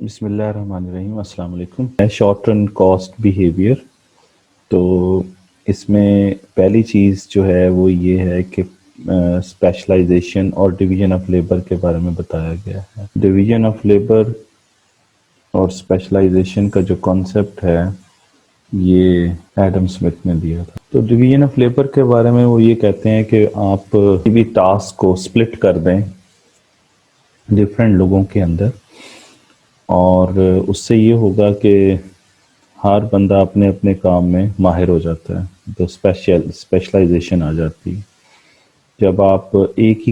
बिस्मिल्लाहिर्रहमानिर्रहीम, अस्सलाम वालेकुम। Short run cost behaviour. तो इसमें पहली चीज़ जो है वो ये है कि स्पेशलाइजेशन और डिवीजन ऑफ लेबर के बारे में बताया गया है। डिवीजन ऑफ लेबर और स्पेशलाइजेशन का जो कॉन्सेप्ट है ये एडम स्मिथ ने दिया था। तो डिवीजन ऑफ लेबर के बारे में वो ये कहते हैं कि आप किसी भी टास्क को स्प्लिट कर दें डिफरेंट लोगों के अंदर, और उससे ये होगा कि हर बंदा अपने अपने काम में माहिर हो जाता है, तो स्पेशलाइजेशन आ जाती है। जब आप एक ही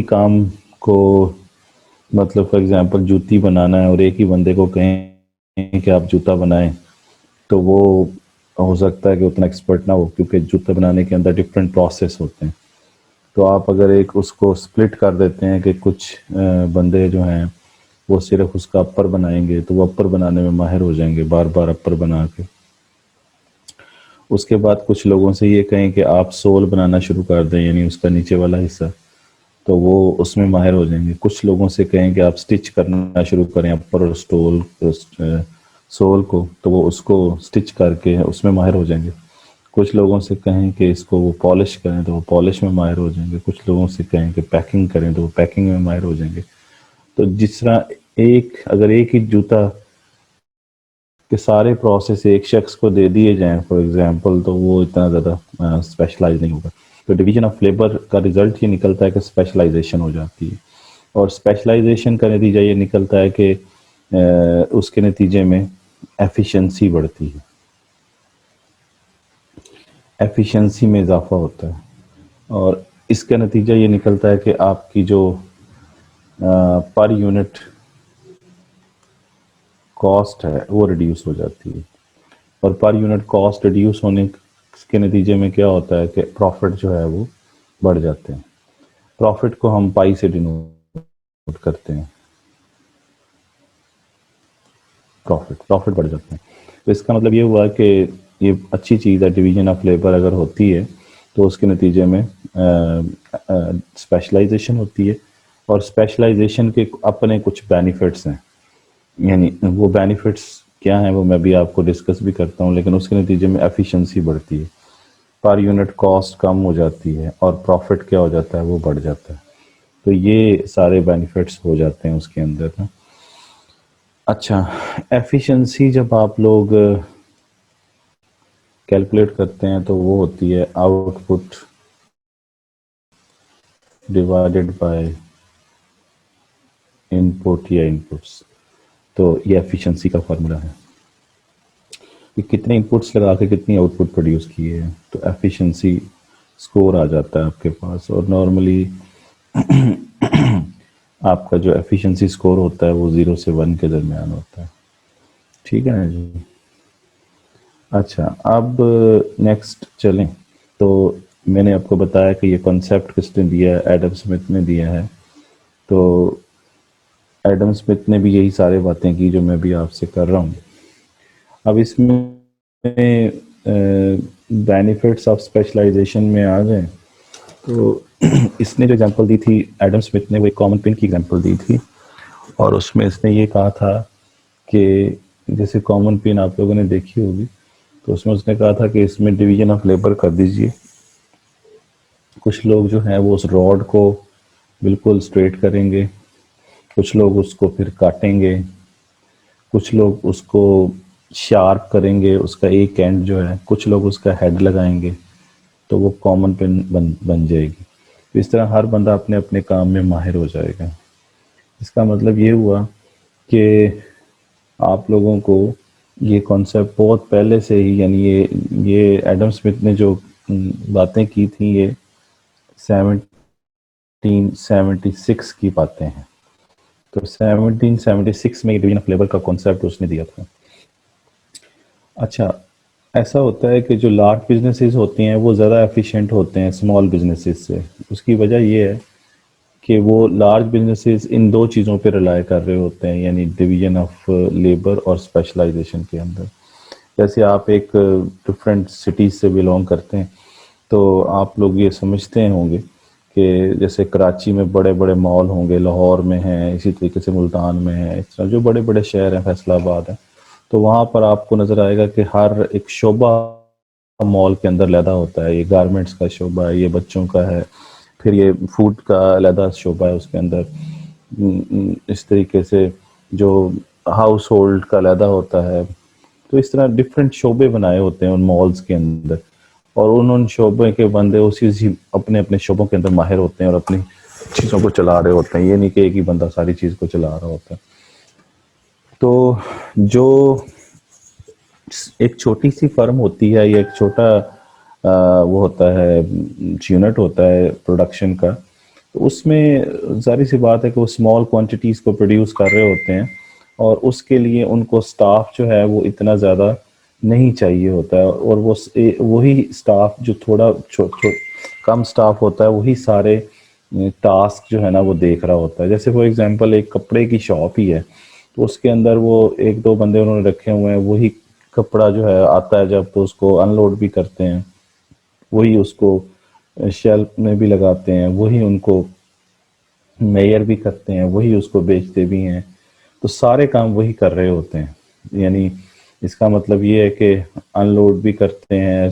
काम को, मतलब फॉर एग्जांपल जूती बनाना है और एक ही बंदे को कहें कि आप जूता बनाएं, तो वो हो सकता है कि उतना एक्सपर्ट ना हो, क्योंकि जूता बनाने के अंदर डिफरेंट प्रोसेस होते हैं। तो आप अगर एक उसको स्प्लिट कर देते हैं कि कुछ बंदे जो हैं वो सिर्फ उसका अपर बनाएंगे, तो वो अपर बनाने में माहिर हो जाएंगे, बार बार अपर बना के। उसके बाद कुछ लोगों से ये कहें कि आप सोल बनाना शुरू कर दें, यानी उसका नीचे वाला हिस्सा, तो वो उसमें माहिर हो जाएंगे। कुछ लोगों से कहें कि आप स्टिच करना शुरू करें अपर और सोल को, तो वो उसको स्टिच करके उसमें माहिर हो जाएंगे। कुछ लोगों से कहें कि इसको वो पॉलिश करें, तो वो पॉलिश में माहिर हो जाएंगे। कुछ लोगों से कहें कि पैकिंग करें, तो वो पैकिंग में माहिर हो जाएंगे। तो जिस तरह अगर एक ही जूता के सारे प्रोसेस एक शख्स को दे दिए जाएं फॉर एग्जांपल, तो वो इतना ज़्यादा स्पेशलाइज नहीं होगा। तो डिवीजन ऑफ लेबर का रिजल्ट ये निकलता है कि स्पेशलाइजेशन हो जाती है, और स्पेशलाइजेशन का नतीजा ये निकलता है कि उसके नतीजे में एफिशिएंसी बढ़ती है, एफिशिएंसी में इजाफा होता है, और इसका नतीजा ये निकलता है कि आपकी जो पर यूनिट कॉस्ट है वो रिड्यूस हो जाती है। और पर यूनिट कॉस्ट रिड्यूस होने के नतीजे में क्या होता है कि प्रॉफिट जो है वो बढ़ जाते हैं। प्रॉफिट को हम पाई से डिनोट करते हैं, प्रॉफिट बढ़ जाते हैं। तो इसका मतलब ये हुआ कि ये अच्छी चीज़ है, डिवीजन ऑफ लेबर अगर होती है तो उसके नतीजे में स्पेशलाइजेशन होती है, और स्पेशलाइजेशन के अपने कुछ बेनिफिट्स हैं। यानी वो बेनिफिट्स क्या हैं वो मैं भी आपको डिस्कस भी करता हूँ, लेकिन उसके नतीजे में एफिशिएंसी बढ़ती है, पर यूनिट कॉस्ट कम हो जाती है, और प्रॉफिट क्या हो जाता है वो बढ़ जाता है। तो ये सारे बेनिफिट्स हो जाते हैं उसके अंदर ना। अच्छा, एफिशिएंसी जब आप लोग कैलकुलेट करते हैं तो वो होती है आउटपुट डिवाइडेड बाय इनपुट या इनपुट्स। तो ये एफिशिएंसी का फार्मूला है कि कितने इनपुट्स लगा के कितनी आउटपुट प्रोड्यूस किए हैं, तो एफिशिएंसी स्कोर आ जाता है आपके पास। और नॉर्मली आपका जो एफिशिएंसी स्कोर होता है वो 0 से 1 के दरमियान होता है। ठीक है ना जी। अच्छा, अब नेक्स्ट चलें। तो मैंने आपको बताया कि ये कॉन्सेप्ट किसने दिया है, एडम स्मिथ ने दिया है। तो एडम स्मिथ ने भी यही सारी बातें की जो मैं भी आपसे कर रहा हूँ। अब इसमें बेनिफिट्स ऑफ स्पेशलाइजेशन में आ जाए तो इसने जो एग्जांपल दी थी एडम स्मिथ ने, वो एक कॉमन पिन की एग्जांपल दी थी, और उसमें इसने ये कहा था कि जैसे कॉमन पिन आप लोगों ने देखी होगी, तो उसमें उसने कहा था कि इसमें डिवीजन ऑफ लेबर कर दीजिए। कुछ लोग जो हैं वो उस रॉड को बिल्कुल स्ट्रेट करेंगे, कुछ लोग उसको फिर काटेंगे, कुछ लोग उसको शार्प करेंगे, उसका एक एंड जो है, कुछ लोग उसका हेड लगाएंगे, तो वो कॉमन पिन बन जाएगी। तो इस तरह हर बंदा अपने अपने काम में माहिर हो जाएगा। इसका मतलब ये हुआ कि आप लोगों को ये कॉन्सेप्ट बहुत पहले से ही, यानी ये एडम स्मिथ ने जो बातें की थी ये 1776 की बातें हैं। तो 1776 में डिवीजन ऑफ लेबर का कॉन्सेप्ट उसने दिया था। अच्छा, ऐसा होता है कि जो लार्ज बिजनेसेस होती हैं वो ज़्यादा एफिशिएंट होते हैं स्मॉल बिजनेसेस से। उसकी वजह ये है कि वो लार्ज बिजनेसेस इन दो चीज़ों पे रिलाय कर रहे होते हैं, यानी डिवीजन ऑफ लेबर और स्पेशलाइजेशन के अंदर। जैसे आप एक डिफरेंट सिटीज़ से बिलोंग करते हैं, तो आप लोग ये समझते होंगे कि जैसे कराची में बड़े बड़े मॉल होंगे, लाहौर में हैं, इसी तरीके से मुल्तान में है, इस तरह जो बड़े बड़े शहर हैं, फैसलाबाद है, तो वहाँ पर आपको नज़र आएगा कि हर एक शोबा मॉल के अंदर लैदा होता है। ये गारमेंट्स का शोबा है, ये बच्चों का है, फिर ये फूड का अलहदा शोबा है उसके अंदर। इस तरीके से जो हाउस होल्ड का अलहदा होता है। तो इस तरह डिफरेंट शोबे बनाए होते हैं उन मॉल्स के अंदर, और उन शोबे के बंदे उसी अपने अपने शोबों के अंदर माहिर होते हैं और अपनी चीज़ों को चला रहे होते हैं। ये नहीं कि एक ही बंदा सारी चीज़ को चला रहा होता है। तो जो एक छोटी सी फर्म होती है या एक छोटा वो होता है, यूनिट होता है प्रोडक्शन का, तो उसमें ज़ाहिर सी बात है कि वो स्मॉल क्वांटिटीज़ को प्रोड्यूस कर रहे होते हैं, और उसके लिए उनको स्टाफ जो है वो इतना ज़्यादा नहीं चाहिए होता है, और वही स्टाफ जो थोड़ा कम स्टाफ होता है वही सारे टास्क जो है ना वो देख रहा होता है। जैसे फॉर एग्जांपल एक कपड़े की शॉप ही है, तो उसके अंदर वो एक दो बंदे उन्होंने रखे हुए हैं, वही कपड़ा जो है आता है जब, तो उसको अनलोड भी करते हैं, वही उसको शेल्फ में भी लगाते हैं, वही उनको मेयर भी करते हैं, वही उसको बेचते भी हैं। तो सारे काम वही कर रहे होते हैं। यानी इसका मतलब ये है कि अनलोड भी करते हैं,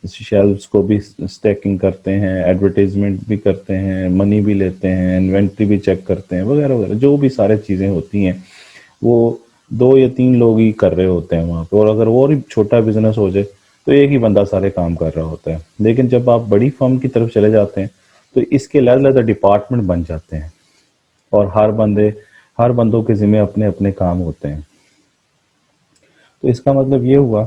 शेल्व्स को भी स्टैकिंग करते हैं, एडवर्टाइजमेंट भी करते हैं, मनी भी लेते हैं, इन्वेंट्री भी चेक करते हैं, वगैरह वगैरह जो भी सारे चीज़ें होती हैं वो 2 या 3 लोग ही कर रहे होते हैं वहाँ पे। और अगर वो ही छोटा बिजनेस हो जाए तो एक ही बंदा सारे काम कर रहा होता है। लेकिन जब आप बड़ी फर्म की तरफ चले जाते हैं तो इसके अलग-अलग डिपार्टमेंट बन जाते हैं, और हर बंदों के ज़िम्मे अपने-अपने काम होते हैं। तो इसका मतलब ये हुआ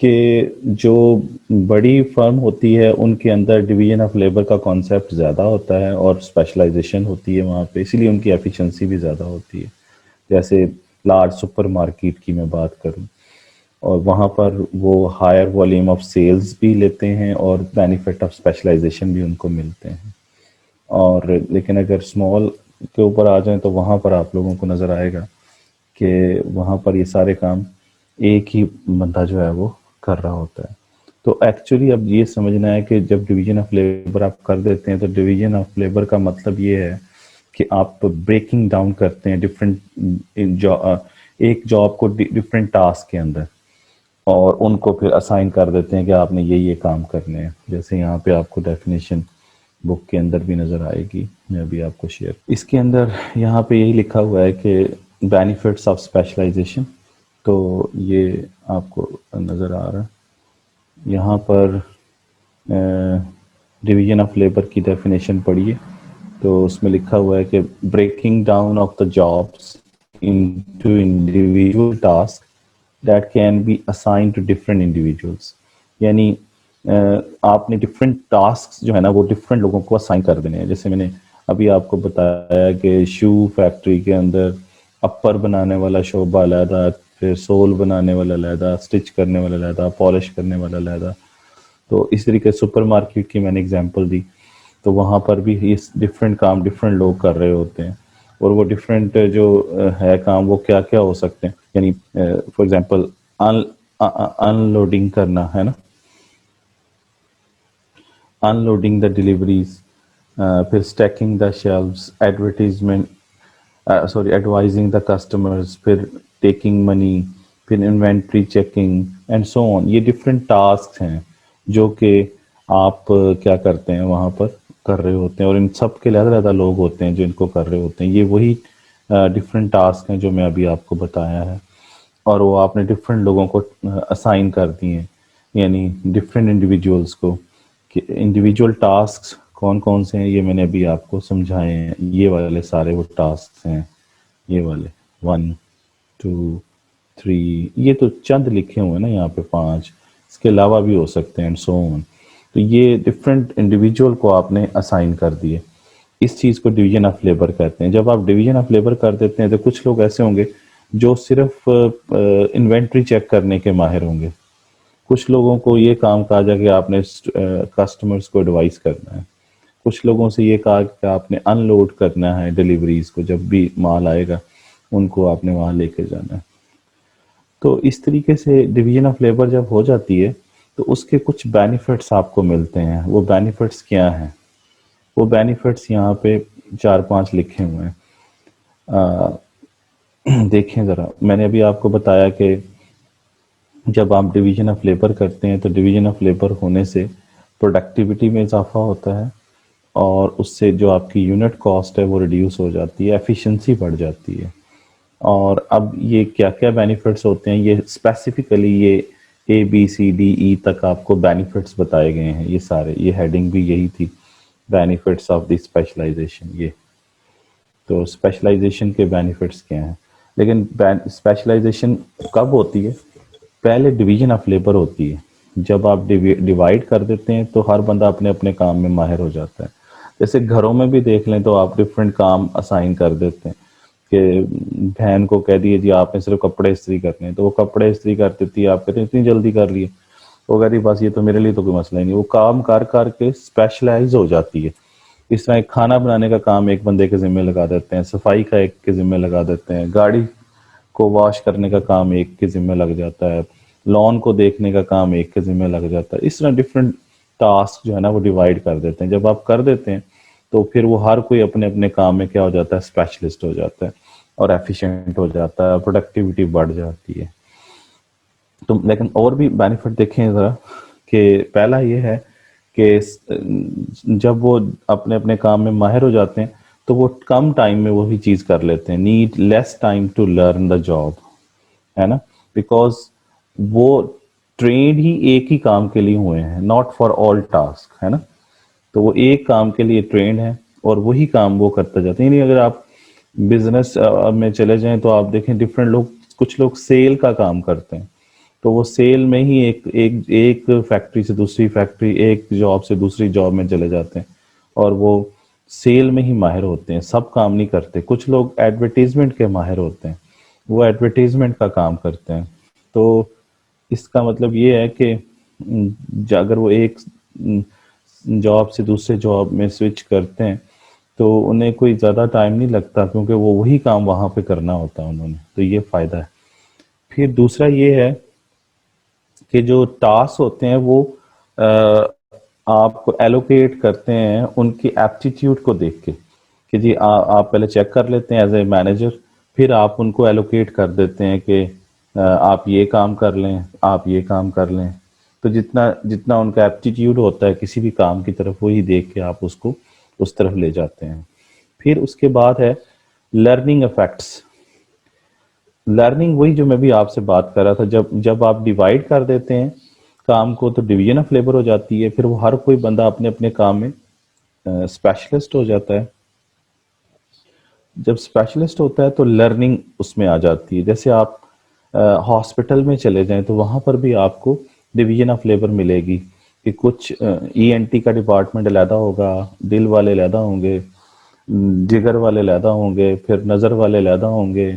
कि जो बड़ी फर्म होती है उनके अंदर डिवीजन ऑफ लेबर का कॉन्सेप्ट ज़्यादा होता है और स्पेशलाइजेशन होती है वहाँ पे, इसीलिए उनकी एफिशिएंसी भी ज़्यादा होती है। जैसे लार्ज सुपर मार्केट की मैं बात करूँ, और वहाँ पर वो हायर वॉल्यूम ऑफ सेल्स भी लेते हैं और बेनिफिट ऑफ स्पेशलाइजेशन भी उनको मिलते हैं। और लेकिन अगर स्मॉल के ऊपर आ जाएं तो वहाँ पर आप लोगों को नज़र आएगा कि वहाँ पर ये सारे काम एक ही बंदा जो है वो कर रहा होता है। तो एक्चुअली अब ये समझना है कि जब डिवीजन ऑफ लेबर आप कर देते हैं तो डिवीजन ऑफ लेबर का मतलब ये है कि आप ब्रेकिंग डाउन करते हैं एक जॉब को डिफरेंट टास्क के अंदर, और उनको फिर असाइन कर देते हैं कि आपने ये काम करने हैं। जैसे यहाँ पे आपको डेफिनेशन बुक के अंदर भी नज़र आएगी, मैं अभी आपको शेयर, इसके अंदर यहाँ पे यही लिखा हुआ है कि बेनिफिट्स ऑफ स्पेशलाइजेशन। तो ये आपको नज़र आ रहा है यहाँ पर, डिवीजन ऑफ लेबर की डेफिनेशन पढ़िए, तो उसमें लिखा हुआ है कि breaking down of the jobs into individual task that can be assign to different individuals. यानी आपने डिफरेंट टास्क जो है ना वो डिफरेंट लोगों को असाइन कर देने हैं। जैसे मैंने अभी आपको बताया कि शू फैक्ट्री के अंदर अपर बनाने वाला शोबा अलहदा, फिर सोल बनाने वाला अलहदा, स्टिच करने वाला अलहदा, पॉलिश करने वाला अलहदा। तो इस तरीके सुपर मार्केट की मैंने एग्जांपल दी, तो वहाँ पर भी ये डिफरेंट काम डिफरेंट लोग कर रहे होते हैं, और वो डिफरेंट जो है काम वो क्या क्या हो सकते हैं। यानी फॉर एग्जांपल अनलोडिंग करना है ना, अनलोडिंग द डिलीवरीज, फिर stacking the shelves, advertisement, sorry advising the customers, फिर टेकिंग मनी, फिर inventory checking and so on. ये डिफरेंट टास्क हैं जो कि आप क्या करते हैं वहाँ पर कर रहे होते हैं, और इन सब के अलग अलग लोग होते हैं जो इनको कर रहे होते हैं। ये वही डिफरेंट टास्क हैं जो मैं अभी आपको बताया है, और वो आपने डिफरेंट लोगों को असाइन कर दिए हैं, यानी डिफरेंट इंडिविजुअल्स को। कि इंडिविजुअल टास्क कौन कौन से हैं ये मैंने अभी आपको समझाए हैं। ये वाले सारे वो टास्क हैं, ये वाले 1 2 3, ये तो चंद लिखे हुए हैं ना यहाँ पे 5, इसके अलावा भी हो सकते हैं एंड सो ऑन। तो ये डिफरेंट इंडिविजुअल को आपने असाइन कर दिए। इस चीज़ को डिवीजन ऑफ लेबर कहते हैं। जब आप डिवीजन ऑफ लेबर कर देते हैं तो कुछ लोग ऐसे होंगे जो सिर्फ इन्वेंट्री चेक करने के माहिर होंगे, कुछ लोगों को ये काम कहा जाए कि आपने कस्टमर्स को एडवाइस करना है, कुछ लोगों से ये कहा कि आपने अनलोड करना है डिलीवरीज को, जब भी माल आएगा उनको आपने वहाँ लेके जाना है। तो इस तरीके से डिवीजन ऑफ लेबर जब हो जाती है तो उसके कुछ बेनिफिट्स आपको मिलते हैं। वो बेनिफिट्स क्या हैं? वो बेनिफिट्स यहाँ पे 4-5 लिखे हुए हैं। देखें ज़रा, मैंने अभी आपको बताया कि जब आप डिवीजन ऑफ लेबर करते हैं तो डिवीजन ऑफ लेबर होने से प्रोडक्टिविटी में इजाफा होता है और उससे जो आपकी यूनिट कॉस्ट है वो रिड्यूस हो जाती है, एफिशिएंसी बढ़ जाती है। और अब ये क्या क्या बेनिफिट्स होते हैं, ये स्पेसिफिकली ये ABCDE तक आपको बेनिफिट्स बताए गए हैं। ये सारे, ये हेडिंग भी यही थी, बेनिफिट्स ऑफ द स्पेशलाइजेशन। ये तो स्पेशलाइजेशन के बेनिफिट्स क्या हैं, लेकिन स्पेशलाइजेशन कब होती है? पहले डिवीजन ऑफ लेबर होती है। जब आप डिवाइड कर देते हैं तो हर बंदा अपने अपने काम में माहिर हो जाता है। जैसे घरों में भी देख लें तो आप डिफरेंट काम असाइन कर देते हैं कि बहन को कह दिए जी आपने सिर्फ कपड़े इस्त्री करने हैं, तो वो कपड़े इस्त्री कर देती है, आप कहते हैं इतनी जल्दी कर लिए, वो कहती बस ये तो मेरे लिए तो कोई मसला ही नहीं। वो काम कर कर के स्पेशलाइज हो जाती है। इस तरह एक खाना बनाने का काम एक बंदे के जिम्मे लगा देते हैं, सफाई का एक के जिम्मे लगा देते हैं, गाड़ी को वॉश करने का काम एक के जिम्मे लग जाता है, लॉन को देखने का काम एक के जिम्मे लग जाता है। इस तरह डिफरेंट टास्क जो है ना वो डिवाइड कर देते हैं। जब आप कर देते हैं तो फिर वो हर कोई अपने अपने काम में क्या हो जाता है, स्पेशलिस्ट हो जाता है और एफिशिएंट हो जाता है, प्रोडक्टिविटी बढ़ जाती है। तो लेकिन और भी बेनिफिट देखें ज़रा, कि पहला ये है कि जब वो अपने अपने काम में माहिर हो जाते हैं तो वो कम टाइम में वही चीज़ कर लेते हैं, need less time to learn the job, है ना, बिकॉज वो ट्रेंड ही एक ही काम के लिए हुए हैं, नॉट फॉर ऑल टास्क, है ना। तो वो एक काम के लिए ट्रेंड है और वही काम वो करते जाते हैं। यानी अगर आप बिजनेस में चले जाएं तो आप देखें डिफरेंट लोग, कुछ लोग सेल का काम करते हैं, तो वो सेल में ही एक एक एक फैक्ट्री से दूसरी फैक्ट्री, एक जॉब से दूसरी जॉब में चले जाते हैं और वो सेल में ही माहिर होते हैं, सब काम नहीं करते। कुछ लोग एडवर्टीजमेंट के माहिर होते हैं, वो एडवर्टीजमेंट का काम करते हैं। तो इसका मतलब ये है कि अगर वो एक जॉब से दूसरे जॉब में स्विच करते हैं तो उन्हें कोई ज़्यादा टाइम नहीं लगता, क्योंकि वो वही काम वहाँ पे करना होता है उन्होंने। तो ये फ़ायदा है। फिर दूसरा ये है कि जो टास्क होते हैं वो अ, आप एलोकेट करते हैं उनकी एप्टीट्यूड को देख के, कि जी आप पहले चेक कर लेते हैं एज ए मैनेजर, फिर आप उनको एलोकेट कर देते हैं कि आप ये काम कर लें, आप ये काम कर लें। तो जितना जितना उनका एप्टीट्यूड होता है किसी भी काम की तरफ, वही देख के आप उसको उस तरफ ले जाते हैं। फिर उसके बाद है लर्निंग इफेक्ट्स। लर्निंग वही जो मैं भी आपसे बात कर रहा था, जब जब आप डिवाइड कर देते हैं काम को तो डिवीजन ऑफ लेबर हो जाती है, फिर वो हर कोई बंदा अपने अपने काम में स्पेशलिस्ट हो जाता है। जब स्पेशलिस्ट होता है तो लर्निंग उसमें आ जाती है। जैसे आप हॉस्पिटल में चले जाएं तो वहाँ पर भी आपको डिवीजन ऑफ लेबर मिलेगी कि कुछ ENT का डिपार्टमेंट अलहदा होगा, दिल वाले अलहदा होंगे, जिगर वाले अलहदा होंगे, फिर नज़र वाले अलहदा होंगे,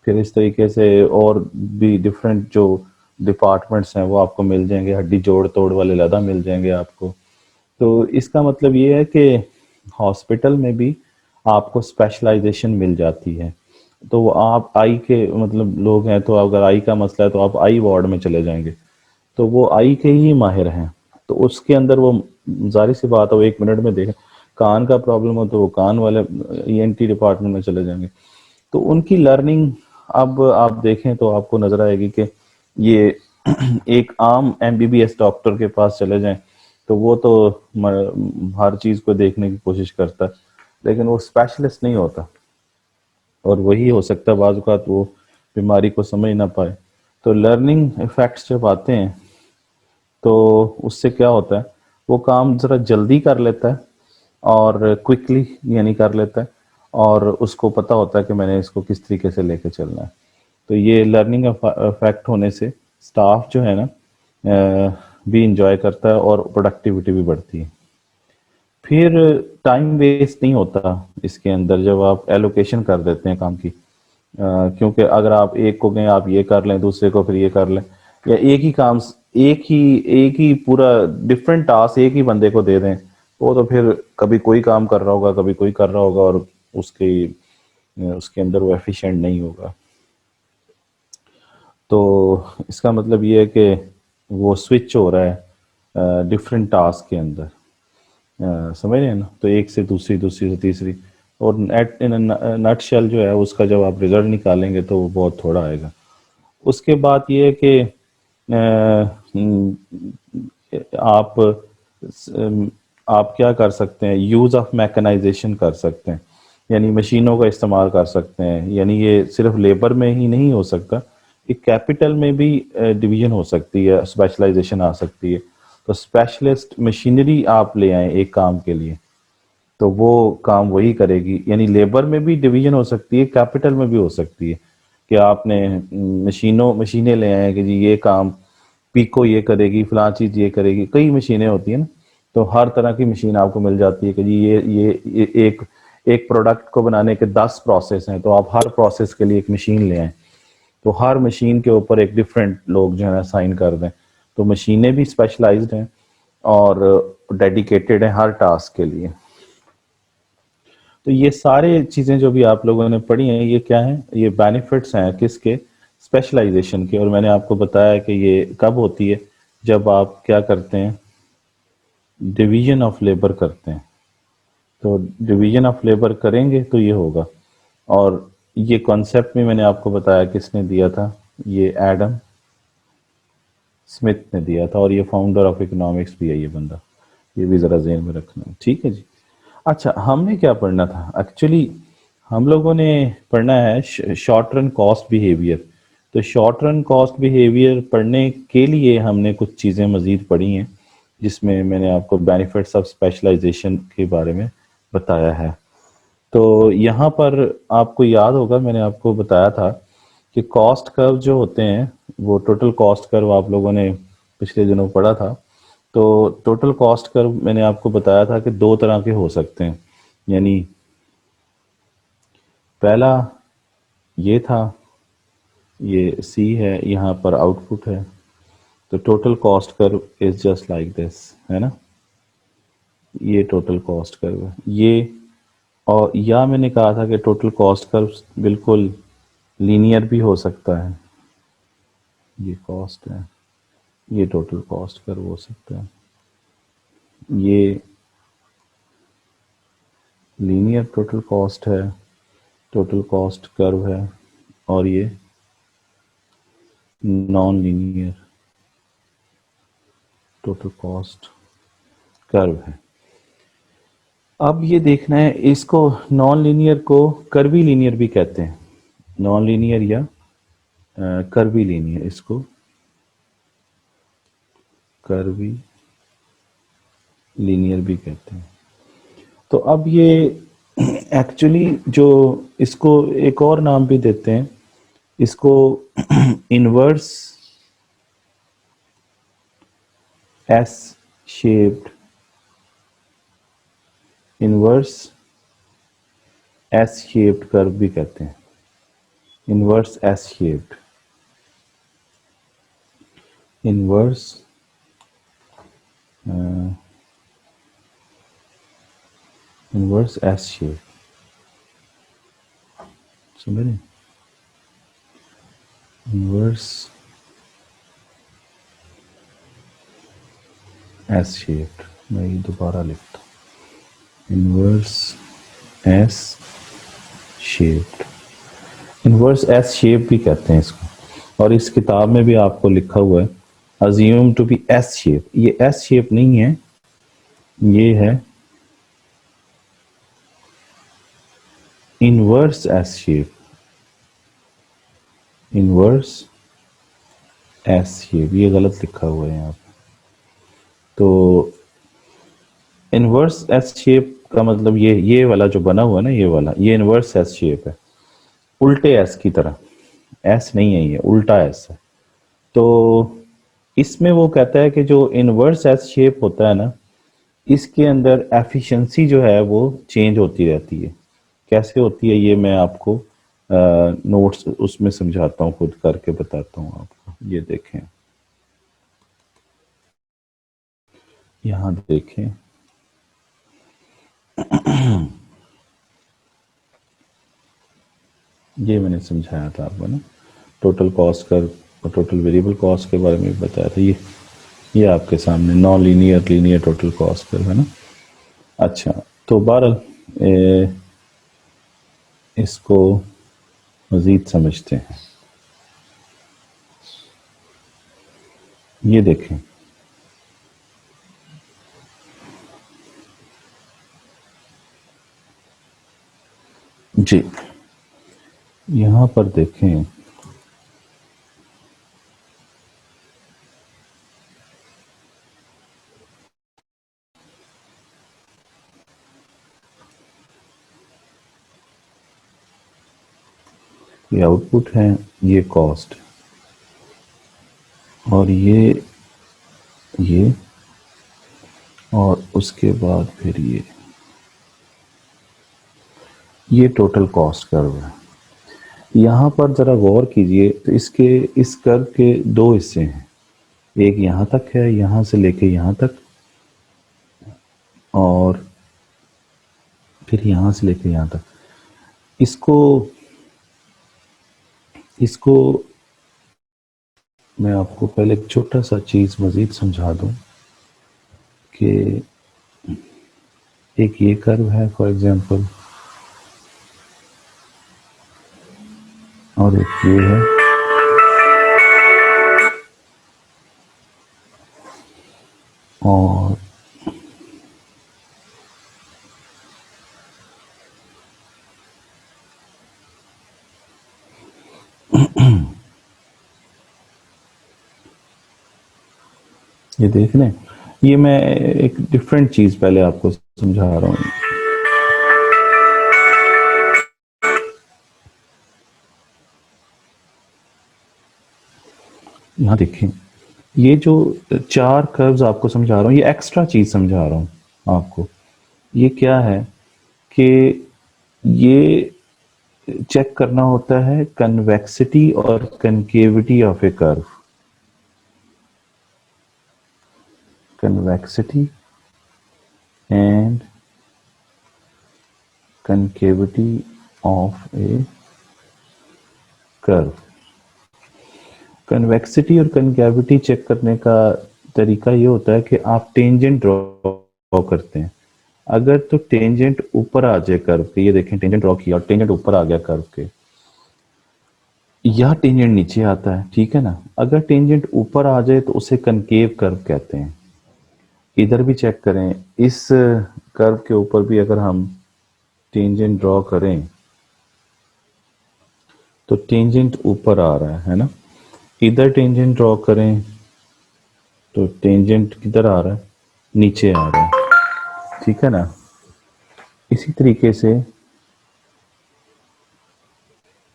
फिर इस तरीके से और भी डिफरेंट जो डिपार्टमेंट्स हैं वो आपको मिल जाएंगे, हड्डी जोड़ तोड़ वाले अलहदा मिल जाएंगे आपको। तो इसका मतलब ये है कि हॉस्पिटल में भी आपको स्पेशलाइजेशन मिल जाती है। तो आप आई के मतलब लोग हैं, तो अगर आई का मसला है तो आप आई वार्ड में चले जाएंगे, तो वो आई के ही माहिर हैं। तो उसके अंदर वो जाहिर सी बात है वो 1 मिनट में देखें। कान का प्रॉब्लम हो तो वो कान वाले ENT डिपार्टमेंट में चले जाएंगे। तो उनकी लर्निंग अब आप देखें तो आपको नजर आएगी कि ये एक आम MBBS डॉक्टर के पास चले जाएं तो वो तो हर चीज को देखने की कोशिश करता है, लेकिन वो स्पेशलिस्ट नहीं होता और वही हो सकता है बाज़ औक़ात वो बीमारी को समझ ना पाए। तो लर्निंग इफेक्ट्स जब आते हैं तो उससे क्या होता है, वो काम ज़रा जल्दी कर लेता है और क्विकली यानी कर लेता है, और उसको पता होता है कि मैंने इसको किस तरीके से लेके चलना है। तो ये लर्निंग इफेक्ट होने से स्टाफ जो है ना भी इंजॉय करता है और प्रोडक्टिविटी भी बढ़ती है। फिर टाइम वेस्ट नहीं होता इसके अंदर जब आप एलोकेशन कर देते हैं काम की। क्योंकि अगर आप एक को कहें आप ये कर लें, दूसरे को फिर ये कर लें, या एक ही काम एक ही पूरा डिफरेंट टास्क एक ही बंदे को दे दें, वो तो फिर कभी कोई काम कर रहा होगा, कभी कोई कर रहा होगा, और उसके उसके अंदर वो एफिशिएंट नहीं होगा। तो इसका मतलब ये है कि वो स्विच हो रहा है डिफरेंट टास्क के अंदर। समझ रहे हैं ना। तो एक से दूसरी, दूसरी से तीसरी, और एट इन नट शेल जो है उसका जब आप रिजल्ट निकालेंगे तो वो बहुत थोड़ा आएगा। उसके बाद ये है कि आप आप क्या कर सकते हैं, यूज़ ऑफ मैकेनाइजेशन कर सकते हैं, यानी मशीनों का इस्तेमाल कर सकते हैं। यानी ये सिर्फ लेबर में ही नहीं हो सकता, एक कैपिटल में भी डिवीजन हो सकती है, स्पेशलाइजेशन आ सकती है। तो स्पेशलिस्ट मशीनरी आप ले आए एक काम के लिए, तो वो काम वही करेगी। यानी लेबर में भी डिवीजन हो सकती है, कैपिटल में भी हो सकती है कि आपने मशीनें ले आए कि जी ये काम पीको ये करेगी, फलां चीज़ ये करेगी, कई मशीनें होती हैं ना। तो हर तरह की मशीन आपको मिल जाती है कि जी ये एक एक प्रोडक्ट को बनाने के 10 प्रोसेस हैं, तो आप हर प्रोसेस के लिए एक मशीन ले आए। तो हर मशीन के ऊपर एक डिफरेंट लोग जो है साइन कर दें। तो मशीनें भी स्पेशलाइज्ड हैं और डेडिकेटेड हैं हर टास्क के लिए। तो ये सारे चीज़ें जो भी आप लोगों ने पढ़ी हैं, ये क्या हैं, ये बेनिफिट्स हैं किसके, स्पेशलाइजेशन के। और मैंने आपको बताया कि ये कब होती है, जब आप क्या करते हैं, डिवीजन ऑफ लेबर करते हैं। तो डिवीजन ऑफ लेबर करेंगे तो ये होगा। और ये कॉन्सेप्ट भी मैंने आपको बताया किसने दिया था, ये एडम स्मिथ ने दिया था, और ये फाउंडर ऑफ इकोनॉमिक्स भी है ये बंदा। ये भी ज़रा ज़हन में रखना, ठीक है जी। अच्छा, हमने क्या पढ़ना था एक्चुअली, हम लोगों ने पढ़ना है शॉर्ट रन कॉस्ट बिहेवियर। तो शॉर्ट रन कॉस्ट बिहेवियर पढ़ने के लिए हमने कुछ चीज़ें मज़ीद पढ़ी हैं, जिसमें मैंने आपको बेनिफिट्स ऑफ स्पेशलाइजेशन के बारे में बताया है। तो यहाँ पर आपको याद होगा मैंने आपको बताया था कि कॉस्ट कर्व जो होते हैं, वो टोटल कॉस्ट कर्व आप लोगों ने पिछले दिनों पढ़ा था। तो टोटल कॉस्ट कर्व मैंने आपको बताया था कि दो तरह के हो सकते हैं। यानी पहला ये था, ये सी है, यहाँ पर आउटपुट है। तो total cost curve is just like this, है ना। ये टोटल कॉस्ट कर्व है ये। और या मैंने कहा था कि टोटल कॉस्ट कर्व बिल्कुल लीनियर भी हो सकता है। ये कॉस्ट है, ये टोटल कॉस्ट कर्व हो सकता है। ये लीनियर टोटल कॉस्ट है, टोटल कॉस्ट कर्व है, और ये non linear total cost curve है। अब ये देखना है, इसको नॉन लीनियर को कर्वी लीनियर भी कहते हैं, नॉन लीनियर या कर्वी लीनियर, इसको कर्वी लीनियर भी कहते हैं। तो अब ये एक्चुअली जो इसको एक और नाम भी देते हैं, इसको inverse S shaped, inverse S shaped curve भी कहते हैं, inverse S shaped, inverse inverse S shape, समझ रहे, इनवर्स एस शेप्ड। मैं ये दोबारा लिखता हूँ, inverse S shaped, inverse S shape भी कहते हैं इसको। और इस किताब में भी आपको लिखा हुआ है assume to be S shape. ये एस शेप नहीं है, ये है inverse S shape, inverse S shape, ये गलत लिखा हुआ है यहाँ पे। तो इनवर्स एस शेप का मतलब ये वाला जो बना हुआ है ना, ये वाला, ये इनवर्स एस शेप है, उल्टे एस की तरह। एस नहीं है, ये उल्टा एस है। तो इसमें वो कहता है कि जो इनवर्स एस शेप होता है ना, इसके अंदर एफिशिएंसी जो है वो चेंज होती रहती है। कैसे होती है ये मैं आपको नोट्स उसमें समझाता हूँ, खुद करके बताता हूँ आपको। ये देखें, यहाँ देखें, ये मैंने समझाया था आपको ना, टोटल कॉस्ट कर और टोटल वेरिएबल कॉस्ट के बारे में बताया था। ये आपके सामने non linear linear total cost कर है ना। अच्छा, तो बहरहाल इसको मज़ीद समझते हैं। ये देखें, जी, यहाँ पर देखें, ये आउटपुट है, ये कॉस्ट, और ये और उसके बाद फिर ये टोटल कॉस्ट कर्व है। यहाँ पर ज़रा गौर कीजिए, तो इस कर्व के दो हिस्से हैं, एक यहाँ तक है, यहाँ से लेके यहाँ तक, और फिर यहाँ से लेके यहाँ तक। इसको इसको मैं आपको पहले एक छोटा सा चीज़ मज़ीद समझा दूँ कि एक ये कर्व है फॉर एग्जांपल, और एक ये है, और ये देख लें। ये मैं एक डिफरेंट चीज़ पहले आपको समझा रहा हूँ। यहाँ देखें, ये जो चार कर्व्स आपको समझा रहा हूँ, ये एक्स्ट्रा चीज़ समझा रहा हूँ आपको। ये क्या है कि ये चेक करना होता है कन्वेक्सिटी और concavity of A curve. Convexity and concavity of A curve. Convexity और कनकेविटी चेक करने का तरीका ये होता है कि आप टेंजेंट ड्रॉ करते हैं। अगर तो टेंजेंट ऊपर आ जाए कर्व के, ये देखें टेंजेंट ड्रॉ किया और टेंजेंट ऊपर आ गया कर्व के, या टेंजेंट नीचे आता है, ठीक है ना। अगर टेंजेंट ऊपर आ जाए तो उसे कनकेव कर्व कहते हैं। इधर भी चेक करें, इस कर्व के ऊपर भी अगर हम टेंजेंट ड्रॉ करें तो टेंजेंट ऊपर आ रहा है ना। इधर टेंजेंट ड्रॉ करें तो टेंजेंट किधर आ रहा है, नीचे आ रहा है, ठीक है ना। इसी तरीके से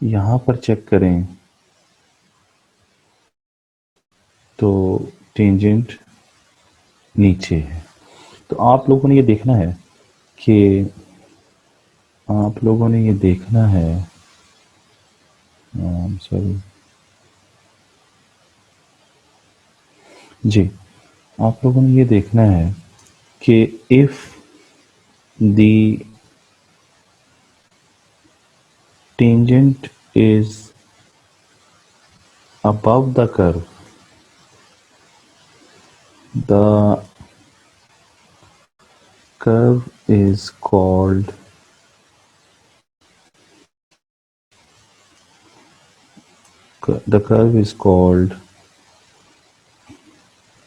यहां पर चेक करें तो टेंजेंट नीचे है। तो आप लोगों ने ये देखना है कि सॉरी जी, आप लोगों ने ये देखना है कि if the tangent is above the curve, the curve is called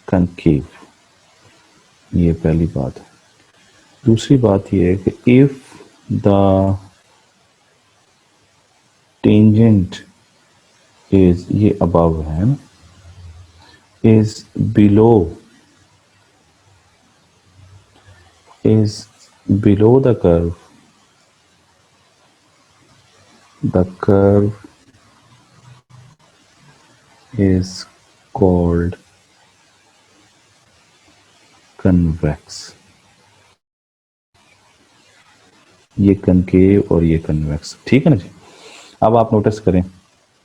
concave। ये पहली बात है। दूसरी बात ये है कि इफ द टेंजेंट इज, ये above है ना, is below the curve is called convex। ये कनकेव और ये कन्वेक्स, ठीक है ना जी। अब आप नोटिस करें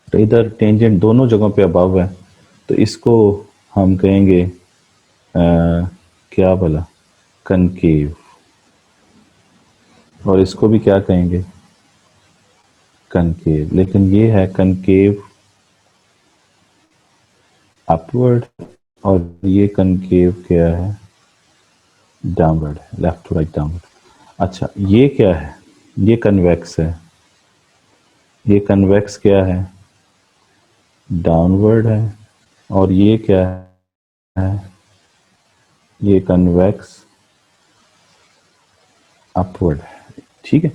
तो इधर टेंजेंट दोनों जगहों पे अबव है, तो इसको हम कहेंगे क्या भला, कनकेव। और इसको भी क्या कहेंगे, कनकेव। लेकिन ये है कनकेव अपवर्ड, और ये कनकेव क्या है, downward, left to right downward. अच्छा ये क्या है, ये कन्वेक्स है, ये कन्वेक्स क्या है, डाउनवर्ड है, और ये क्या है, ये कन्वेक्स अपवर्ड है। ठीक है,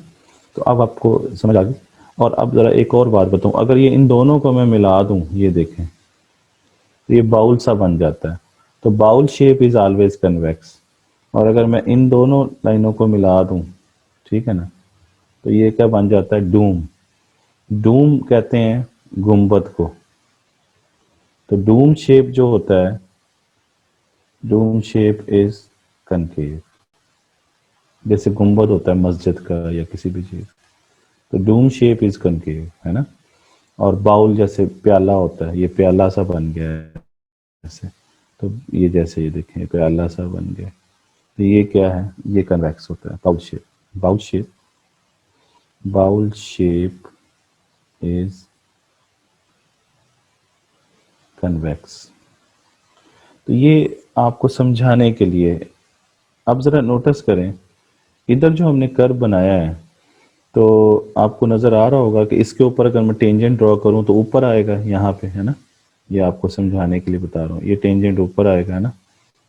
तो अब आपको समझ आ गई। और अब जरा एक और बात बताऊं, अगर ये इन दोनों को मैं मिला दूं, ये देखें, तो ये बाउल सा बन जाता है। तो bowl shape is always convex. और अगर मैं इन दोनों लाइनों को मिला दूं, ठीक है ना, तो ये क्या बन जाता है, डूम। डूम कहते हैं गुंबद को। तो डूम शेप जो होता है, डूम शेप इज कनकेव। जैसे गुंबद होता है मस्जिद का या किसी भी चीज, तो डूम शेप इज कनकेव, है ना। और बाउल जैसे प्याला होता है, ये प्याला सा बन गया है ऐसे, तो ये जैसे ये देखें प्याला सा बन गया, तो ये क्या है, ये कन्वेक्स होता है, bowl shape. Bowl shape, bowl shape is convex. तो ये आपको समझाने के लिए, आप जरा नोटिस करें, इधर जो हमने कर्व बनाया है, तो आपको नजर आ रहा होगा कि इसके ऊपर अगर मैं टेंजेंट ड्रॉ करूं तो ऊपर आएगा यहाँ पे, है ना। ये आपको समझाने के लिए बता रहा हूँ, ये टेंजेंट ऊपर आएगा, है ना।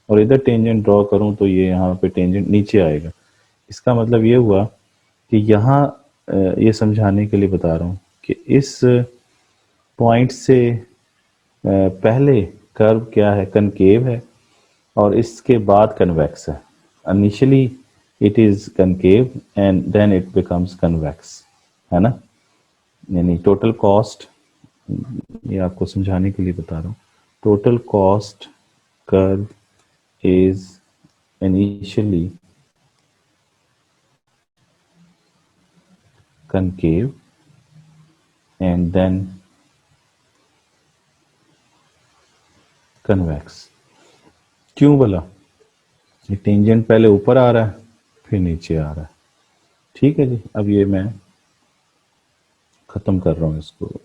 और इधर टेंजेंट ड्रॉ करूं तो ये यहाँ पे टेंजेंट नीचे आएगा। इसका मतलब ये हुआ कि यहाँ ये समझाने के लिए बता रहा हूँ कि इस पॉइंट से पहले कर्व क्या है, कनकेव है, और इसके बाद कन्वेक्स है। Initially it is concave and then it becomes convex, है ना। यानी टोटल कॉस्ट, ये आपको समझाने के लिए बता रहा हूँ, total cost curve is initially concave and then convex। क्यों बोला, ये टेंजेंट पहले ऊपर आ रहा है फिर नीचे आ रहा है। ठीक है जी, अब ये मैं खत्म कर रहा हूँ इसको,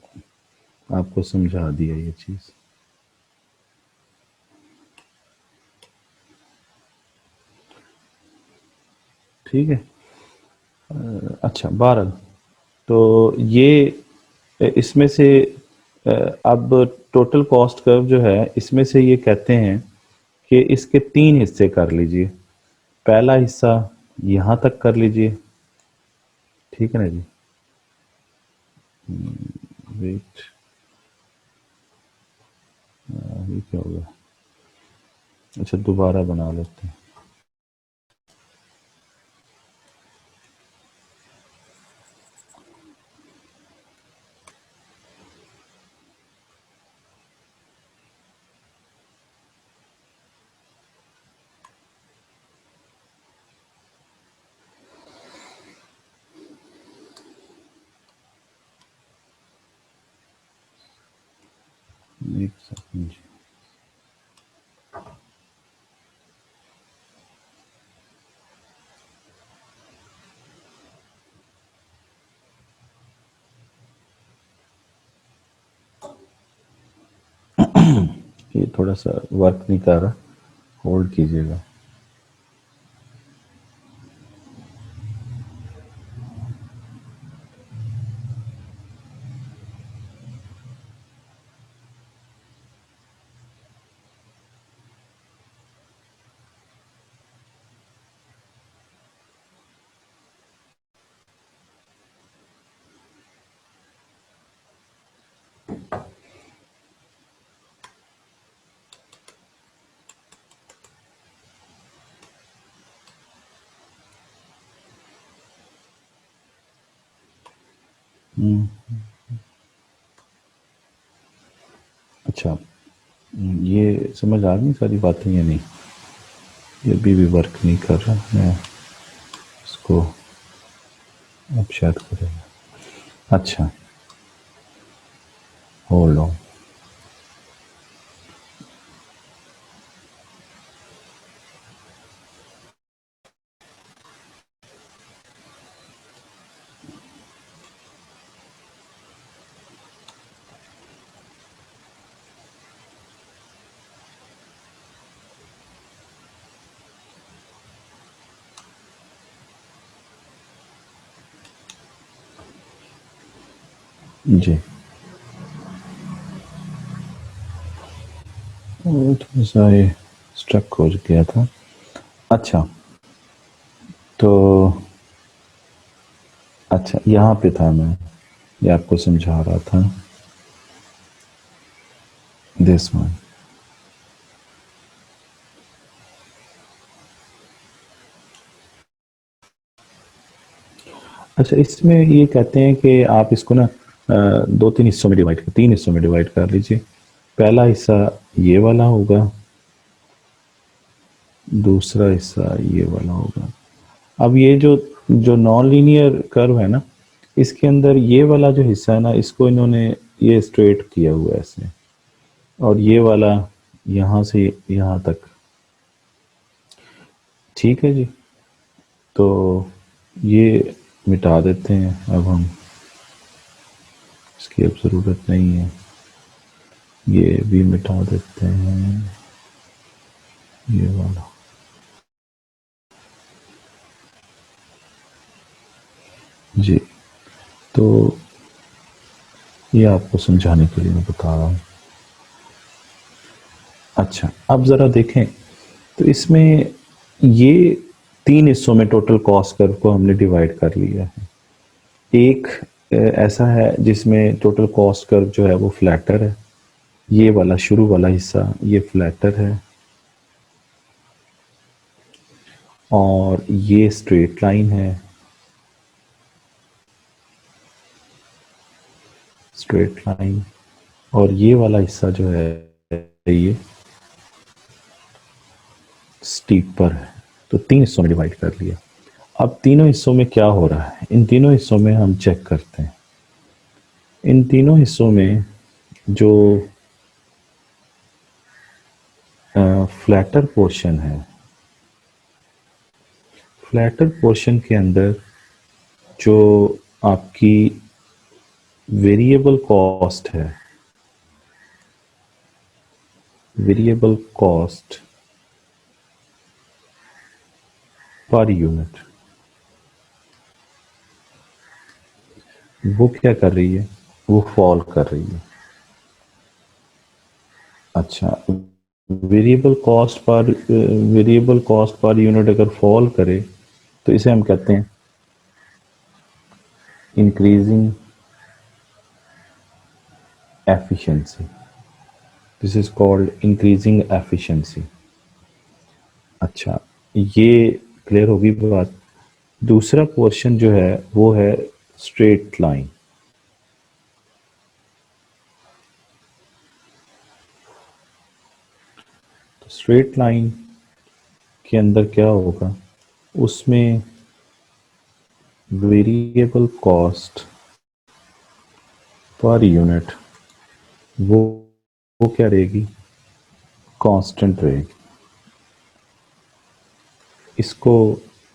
आपको समझा दिया ये चीज। ठीक है, अच्छा बहरहाल, तो ये इसमें से अब टोटल कॉस्ट कर्व जो है, इसमें से ये कहते हैं कि इसके 3 हिस्से कर लीजिए। पहला हिस्सा यहाँ तक कर लीजिए, ठीक है ना जी। वेट, ये क्या होगा, अच्छा दोबारा बना लेते हैं। एक सेकंड, ये थोड़ा सा वर्क नहीं कर रहा, होल्ड कीजिएगा। अच्छा, ये समझ आ गई सारी बातें या नहीं, ये भी वर्क नहीं कर रहा, मैं इसको अब शायद करेगा। अच्छा, होल्ड ऑन। जी। थोड़ा सा ये स्ट्रक हो गया था। अच्छा, तो अच्छा यहाँ पे था मैं, ये आपको समझा रहा था, दिस वन। अच्छा, इसमें ये कहते हैं कि आप इसको ना दो तीन हिस्सों में डिवाइड कर, तीन हिस्सों में डिवाइड कर लीजिए। पहला हिस्सा ये वाला होगा, दूसरा हिस्सा ये वाला होगा। अब ये जो जो नॉन लीनियर कर्व है ना, इसके अंदर ये वाला जो हिस्सा है ना, इसको इन्होंने ये स्ट्रेट किया हुआ है ऐसे, और ये वाला यहाँ से यहाँ तक। ठीक है जी, तो ये मिटा देते हैं अब हम, इसकी अब ज़रूरत नहीं है। ये भी मिटा देते हैं, ये वाला। जी, तो ये आपको समझाने के लिए मैं बता रहा हूँ। अच्छा, अब ज़रा देखें, तो इसमें ये तीन हिस्सों में टोटल कॉस्ट कर्व को हमने डिवाइड कर लिया है। एक ऐसा है जिसमें टोटल कॉस्ट कर्व जो है वो फ्लैटर है, ये वाला शुरू वाला हिस्सा ये फ्लैटर है, और ये स्ट्रेट लाइन है, स्ट्रेट लाइन, और ये वाला हिस्सा जो है ये स्टीपर है। तो तीन हिस्सों में डिवाइड कर लिया। अब तीनों हिस्सों में क्या हो रहा है, इन तीनों हिस्सों में हम चेक करते हैं। इन तीनों हिस्सों में जो फ्लैटर पोर्शन है, फ्लैटर पोर्शन के अंदर जो आपकी वेरिएबल कॉस्ट है, वेरिएबल कॉस्ट पर यूनिट, वो क्या कर रही है, वो फॉल कर रही है। अच्छा, वेरिएबल कॉस्ट पर यूनिट अगर फॉल करे तो इसे हम कहते हैं increasing efficiency. This is called increasing efficiency. अच्छा, ये क्लियर होगी बात। दूसरा पोर्शन जो है वो है स्ट्रेट लाइन। तो स्ट्रेट लाइन के अंदर क्या होगा, उसमें वेरिएबल कॉस्ट पर यूनिट वो वो क्या रहेगी, कांस्टेंट रहेगी। इसको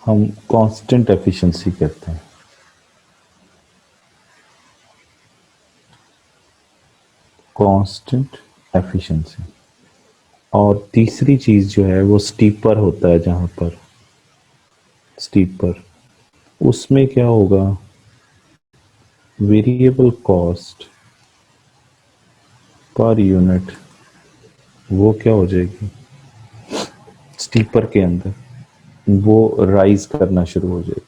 हम कांस्टेंट एफिशिएंसी कहते हैं। Constant efficiency. और तीसरी चीज जो है वो स्टीपर होता है, जहां पर स्टीपर, उसमें क्या होगा, वेरिएबल कॉस्ट पर यूनिट वो क्या हो जाएगी, स्टीपर के अंदर वो राइज करना शुरू हो जाएगी।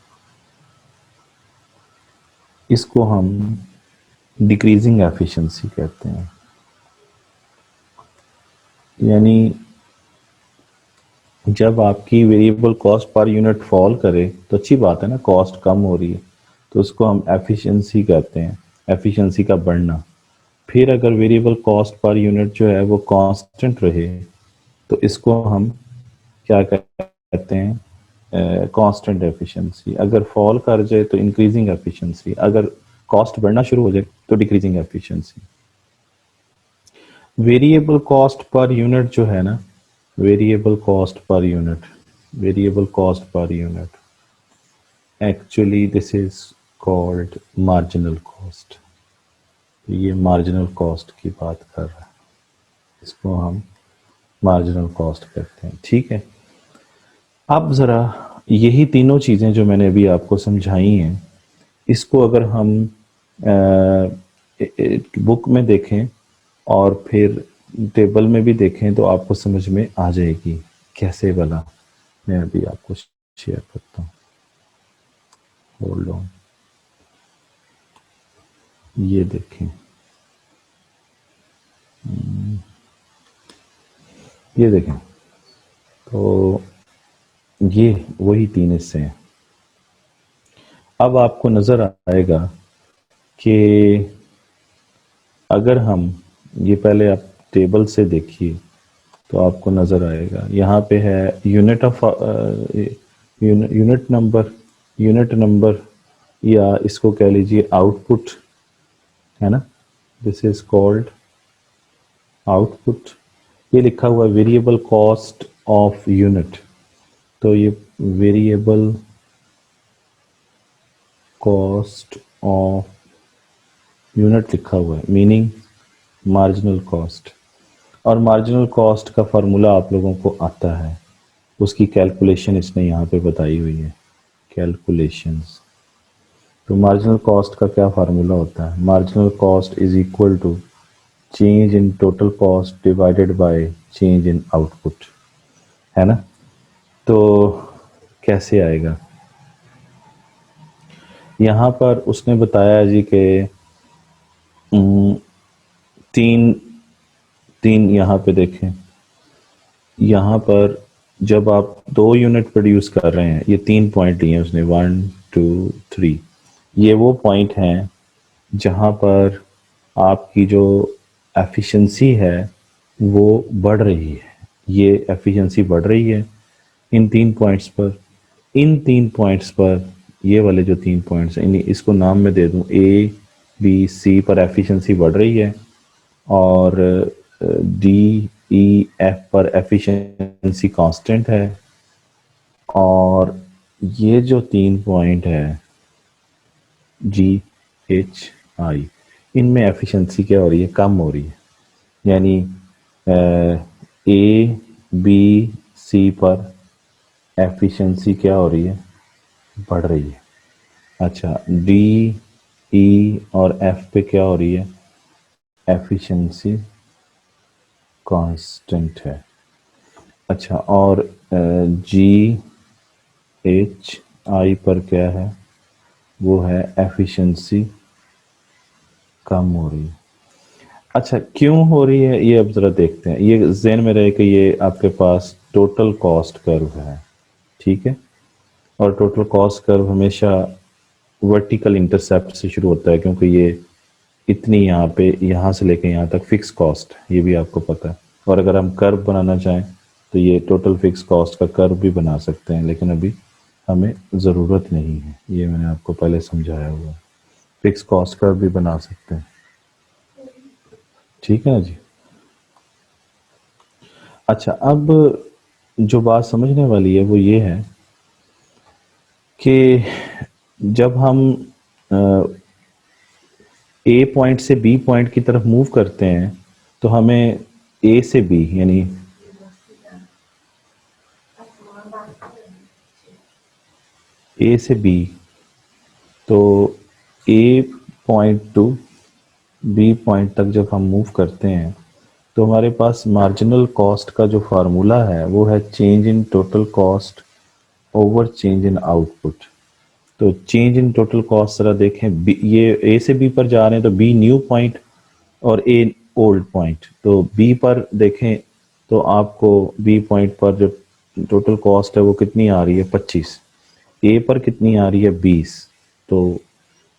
इसको हम डिक्रीजिंग एफिशिएंसी कहते हैं। यानी जब आपकी variable cost per unit fall करे तो अच्छी बात है ना, कॉस्ट कम हो रही है, तो उसको हम एफिशिएंसी कहते हैं, एफिशिएंसी का बढ़ना। फिर अगर वेरिएबल कॉस्ट पर यूनिट जो है वो कांस्टेंट रहे तो इसको हम क्या कहते हैं, कांस्टेंट एफिशिएंसी। अगर फॉल कर जाए तो इंक्रीजिंग एफिशिएंसी, अगर कॉस्ट बढ़ना शुरू हो जाए तो decreasing efficiency. Variable cost per unit जो है ना, variable cost per unit, variable cost per unit, actually this is called marginal cost. ये मार्जिनल कॉस्ट की बात कर रहा है, इसको हम मार्जिनल कॉस्ट कहते हैं। ठीक है, अब ज़रा यही तीनों चीज़ें जो मैंने अभी आपको समझाई हैं, इसको अगर हम बुक में देखें और फिर टेबल में भी देखें तो आपको समझ में आ जाएगी कैसे वाला। मैं अभी आपको शेयर करता हूँ, होल्ड ऑन। ये देखें, ये देखें, तो ये वही 3 हिस्से हैं। अब आपको नज़र आएगा कि अगर हम ये पहले आप टेबल से देखिए तो आपको नज़र आएगा यहाँ पे है यूनिट ऑफ यूनिट नंबर या इसको कह लीजिए आउटपुट, है ना। This is called output. ये लिखा हुआ है वेरिएबल कॉस्ट ऑफ यूनिट, तो ये वेरिएबल कॉस्ट ऑफ यूनिट लिखा हुआ है, मीनिंग मार्जिनल कॉस्ट। और मार्जिनल कॉस्ट का फार्मूला आप लोगों को आता है, उसकी कैलकुलेशन इसने यहाँ पे बताई हुई है, कैलकुलेशंस। तो मार्जिनल कॉस्ट का क्या फार्मूला होता है? Marginal cost is equal to change in total cost divided by change in output, है ना। तो कैसे आएगा? यहाँ पर उसने बताया जी कि तीन तीन यहाँ पे देखें, यहाँ पर जब आप 2 यूनिट प्रोड्यूस कर रहे हैं, ये 3 पॉइंट लिए हैं उसने, 1 2 3, ये वो पॉइंट हैं जहाँ पर आपकी जो एफिशिएंसी है वो बढ़ रही है। ये एफिशिएंसी बढ़ रही है इन 3 पॉइंट्स पर। इन 3 पॉइंट्स पर, ये वाले जो 3 पॉइंट्स हैं, इसको नाम मैं दे दूं ए बी सी पर एफिशिएंसी बढ़ रही है, और डी ई एफ पर एफिशिएंसी कांस्टेंट है, और ये जो 3 पॉइंट है जी एच आई, इनमें एफिशिएंसी क्या हो रही है? कम हो रही है। यानी ए बी सी पर एफिशिएंसी क्या हो रही है? बढ़ रही है। अच्छा, डी ई और एफ पे क्या हो रही है? एफिशिएंसी कांस्टेंट है। अच्छा, और जी एच आई पर क्या है? वो है एफिशिएंसी कम हो रही है। अच्छा, क्यों हो रही है ये अब ज़रा देखते हैं। ये ज़हन में रहे कि ये आपके पास टोटल कॉस्ट कर्व है, ठीक है। और टोटल कॉस्ट कर्व हमेशा वर्टिकल इंटरसेप्ट से शुरू होता है, क्योंकि ये इतनी यहाँ पे, यहाँ से लेके यहाँ तक फिक्स कॉस्ट, ये भी आपको पता है। और अगर हम कर्व बनाना चाहें तो ये टोटल फिक्स कॉस्ट का कर्व भी बना सकते हैं, लेकिन अभी हमें ज़रूरत नहीं है, ये मैंने आपको पहले समझाया हुआ है। फिक्स कॉस्ट कर्व भी बना सकते हैं, ठीक है ना जी। अच्छा, अब जो बात समझने वाली है वो ये है कि जब हम ए पॉइंट से बी पॉइंट की तरफ मूव करते हैं तो हमें ए से बी, यानी ए से बी, तो ए पॉइंट टू बी पॉइंट तक जब हम मूव करते हैं तो हमारे पास मार्जिनल कॉस्ट का जो फार्मूला है वो है change in total cost over change in output. तो चेंज इन टोटल कॉस्ट जरा देखें, ये ए से बी पर जा रहे हैं तो बी न्यू पॉइंट और ए ओल्ड पॉइंट। तो बी पर देखें तो आपको बी पॉइंट पर जो टोटल कॉस्ट है वो कितनी आ रही है? 25। ए पर कितनी आ रही है? 20। तो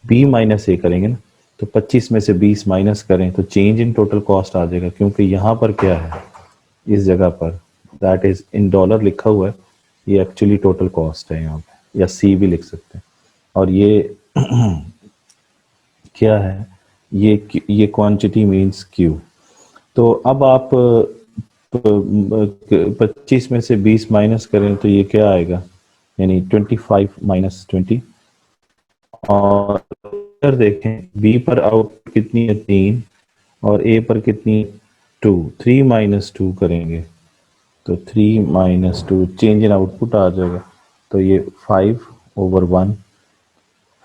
बी माइनस ए करेंगे ना, तो 25 में से 20 माइनस करें तो चेंज इन टोटल कॉस्ट आ जाएगा, क्योंकि यहाँ पर क्या है, इस जगह पर दैट इज इन डॉलर लिखा हुआ है, ये एक्चुअली टोटल कॉस्ट है यहाँ पे, या सी भी लिख सकते हैं। और ये क्या है? ये क्वांटिटी मीन्स क्यू। तो अब आप 25 में से 20 माइनस करें तो ये क्या आएगा? यानी 25 माइनस 20। और अगर देखें बी पर आउट कितनी है? 3, और ए पर कितनी? 2। 3 माइनस 2 करेंगे तो 3 माइनस 2 चेंज इन आउटपुट आ जाएगा, तो ये 5/1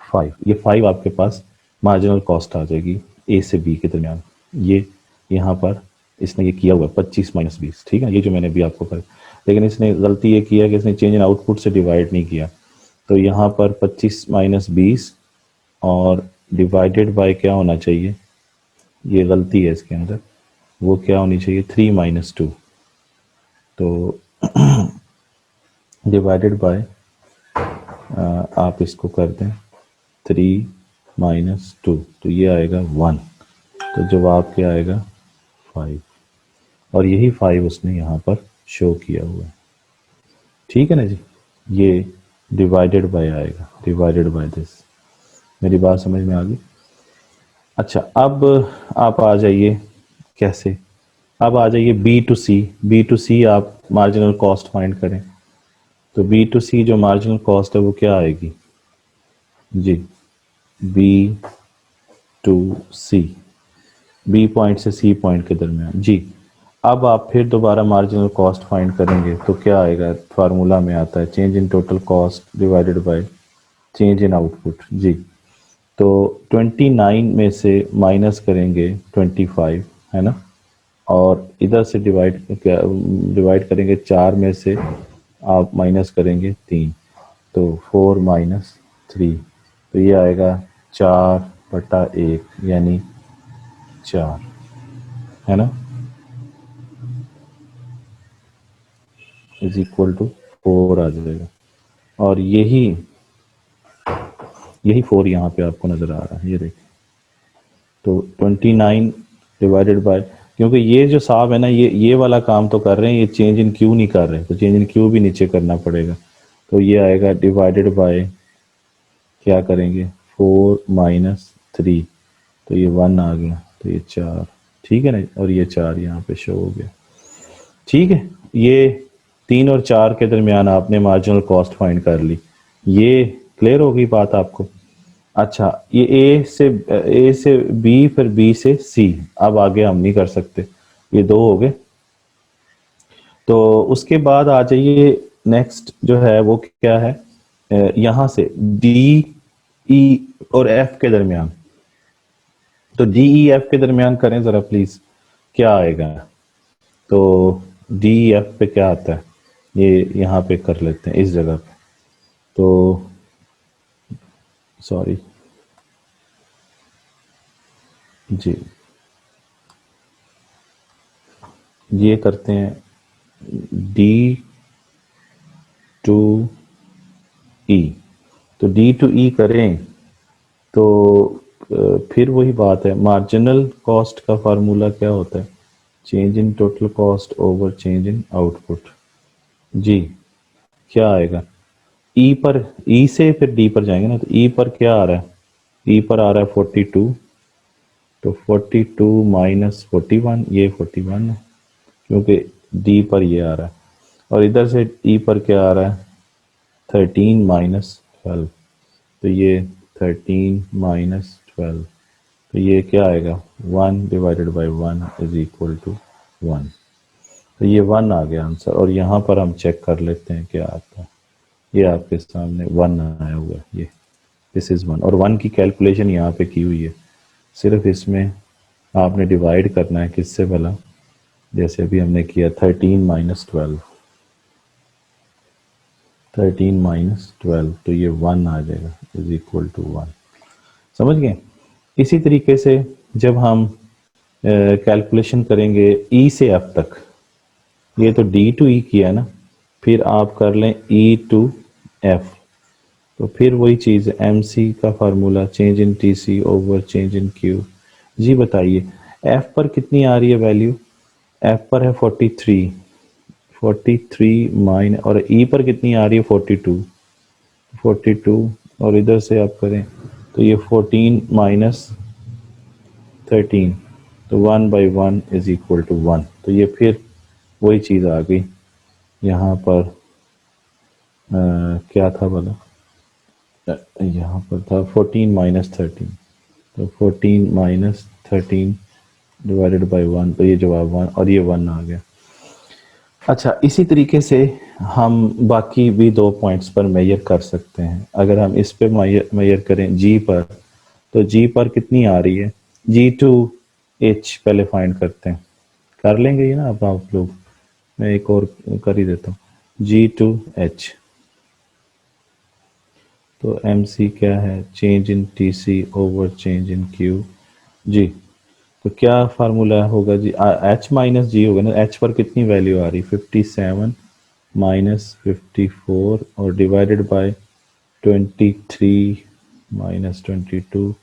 5, ये 5 आपके पास मार्जिनल कॉस्ट आ जाएगी ए से बी के दरमियान, ये यहाँ पर इसने ये किया हुआ 25 - 20, ठीक है, ये जो मैंने भी आपको कर, लेकिन इसने गलती ये किया कि इसने चेंज इन आउटपुट से डिवाइड नहीं किया। तो यहाँ पर 25 - 20 और डिवाइडेड बाय क्या होना चाहिए, ये गलती है इसके अंदर, वो क्या होनी चाहिए 3 - 2। तो डिवाइडेड बाय आप इसको कर दें 3 - 2, तो ये आएगा 1, तो जवाब क्या आएगा 5, और यही 5 उसने यहाँ पर शो किया हुआ है, ठीक है ना जी। ये डिवाइडेड बाय आएगा, डिवाइडेड बाय दिस। मेरी बात समझ में आ गई? अच्छा, अब आप आ जाइए, कैसे, अब आ जाइए B to C. B to C आप मार्जिनल कॉस्ट फाइंड करें, तो बी टू सी जो मार्जिनल कॉस्ट है वो क्या आएगी जी, B to C, B point से सी पॉइंट के दरमियान जी। अब आप फिर दोबारा मार्जिनल कॉस्ट फाइंड करेंगे तो क्या आएगा, फार्मूला में आता है change in total cost divided by change in output जी। तो 29 में से माइनस करेंगे 25, है ना, और इधर से डिवाइड करेंगे 4 में से आप माइनस करेंगे 3, तो 4 - 3, तो ये आएगा 4/1 यानी 4, है ना, इज इक्वल टू 4 आ जाएगा। और यही 4 यहाँ पे आपको नजर आ रहा है, ये देखिए। तो 29 डिवाइडेड बाय, क्योंकि ये जो साहब है ना, ये वाला काम तो कर रहे हैं, ये चेंज इन क्यू नहीं कर रहे, तो चेंज इन क्यू भी नीचे करना पड़ेगा। तो ये आएगा डिवाइडेड बाय, क्या करेंगे 4 - 3, तो ये 1 आ गया, तो ये 4, ठीक है ना, और ये 4 यहाँ पे शो हो गया, ठीक है। ये 3 और 4 के दरमियान आपने मार्जिनल कॉस्ट फाइंड कर ली, ये क्लियर होगी बात आपको। अच्छा, ये ए से बी, फिर बी से सी, अब आगे हम नहीं कर सकते, ये 2 हो गए। तो उसके बाद आ जाइए, नेक्स्ट जो है वो क्या है, यहाँ से डी ई और एफ के दरमियान, तो डी ई एफ के दरमियान करें जरा प्लीज, क्या आएगा। तो डी ई एफ पे क्या आता है, ये यहाँ पे कर लेते हैं इस जगह पे, तो सॉरी जी, ये करते हैं डी टू ई, तो डी टू ई करें तो फिर वही बात है, मार्जिनल कॉस्ट का फार्मूला क्या होता है, change in total cost over change in output जी। क्या आएगा, ई पर, ई से फिर डी पर जाएंगे ना, तो ई पर क्या आ रहा है, ई पर आ रहा है 42, तो 42 - 41, ये 41 है, क्योंकि डी पर ये आ रहा है, और इधर से ई पर क्या आ रहा है 13 - 12, तो ये 13 - 12, तो ये क्या आएगा 1 divided by 1 is equal to 1, तो ये 1 आ गया आंसर। और यहाँ पर हम चेक कर लेते हैं क्या आता है, ये आपके सामने 1 आया हुआ है, ये दिस इज 1, और 1 की कैलकुलेशन यहाँ पे की हुई है, सिर्फ इसमें आपने डिवाइड करना है किससे भला, जैसे अभी हमने किया 13 - 12, 13 - 12, तो ये 1 आ जाएगा इज इक्वल टू 1, समझ गए। इसी तरीके से जब हम कैलकुलेशन करेंगे ई से एफ तक, ये तो डी टू ई किया ना, फिर आप कर लें ई टू एफ, तो फिर वही चीज़ एम सी का formula change in T C over change in Q जी। बताइए एफ पर कितनी आ रही है वैल्यू, एफ पर है 43, 43 माइन, और ई पर कितनी आ रही है 42, 42, और इधर से आप करें तो ये 14 - 13, तो 1/1 इज इक्वल टू 1, तो ये फिर वही चीज़ आ गई यहाँ पर, क्या था बोला, यहाँ पर था 14 - 13, तो 14 - 13 डिवाइडेड बाय 1, तो ये जवाब 1, और ये 1 आ गया। अच्छा, इसी तरीके से हम बाकी भी 2 पॉइंट्स पर मेजर कर सकते हैं। अगर हम इस पे मेजर करें जी पर, तो जी पर कितनी आ रही है G2H पहले फाइंड करते हैं, कर लेंगे ये ना अब आप लोग, मैं एक और कर ही देता हूँ। G2H, तो MC क्या है, change in TC over change in Q जी। तो क्या फार्मूला होगा जी, H माइनस G होगा ना, H पर कितनी वैल्यू आ रही, 57 माइनस 54 और डिवाइडेड बाय 23 माइनस 22,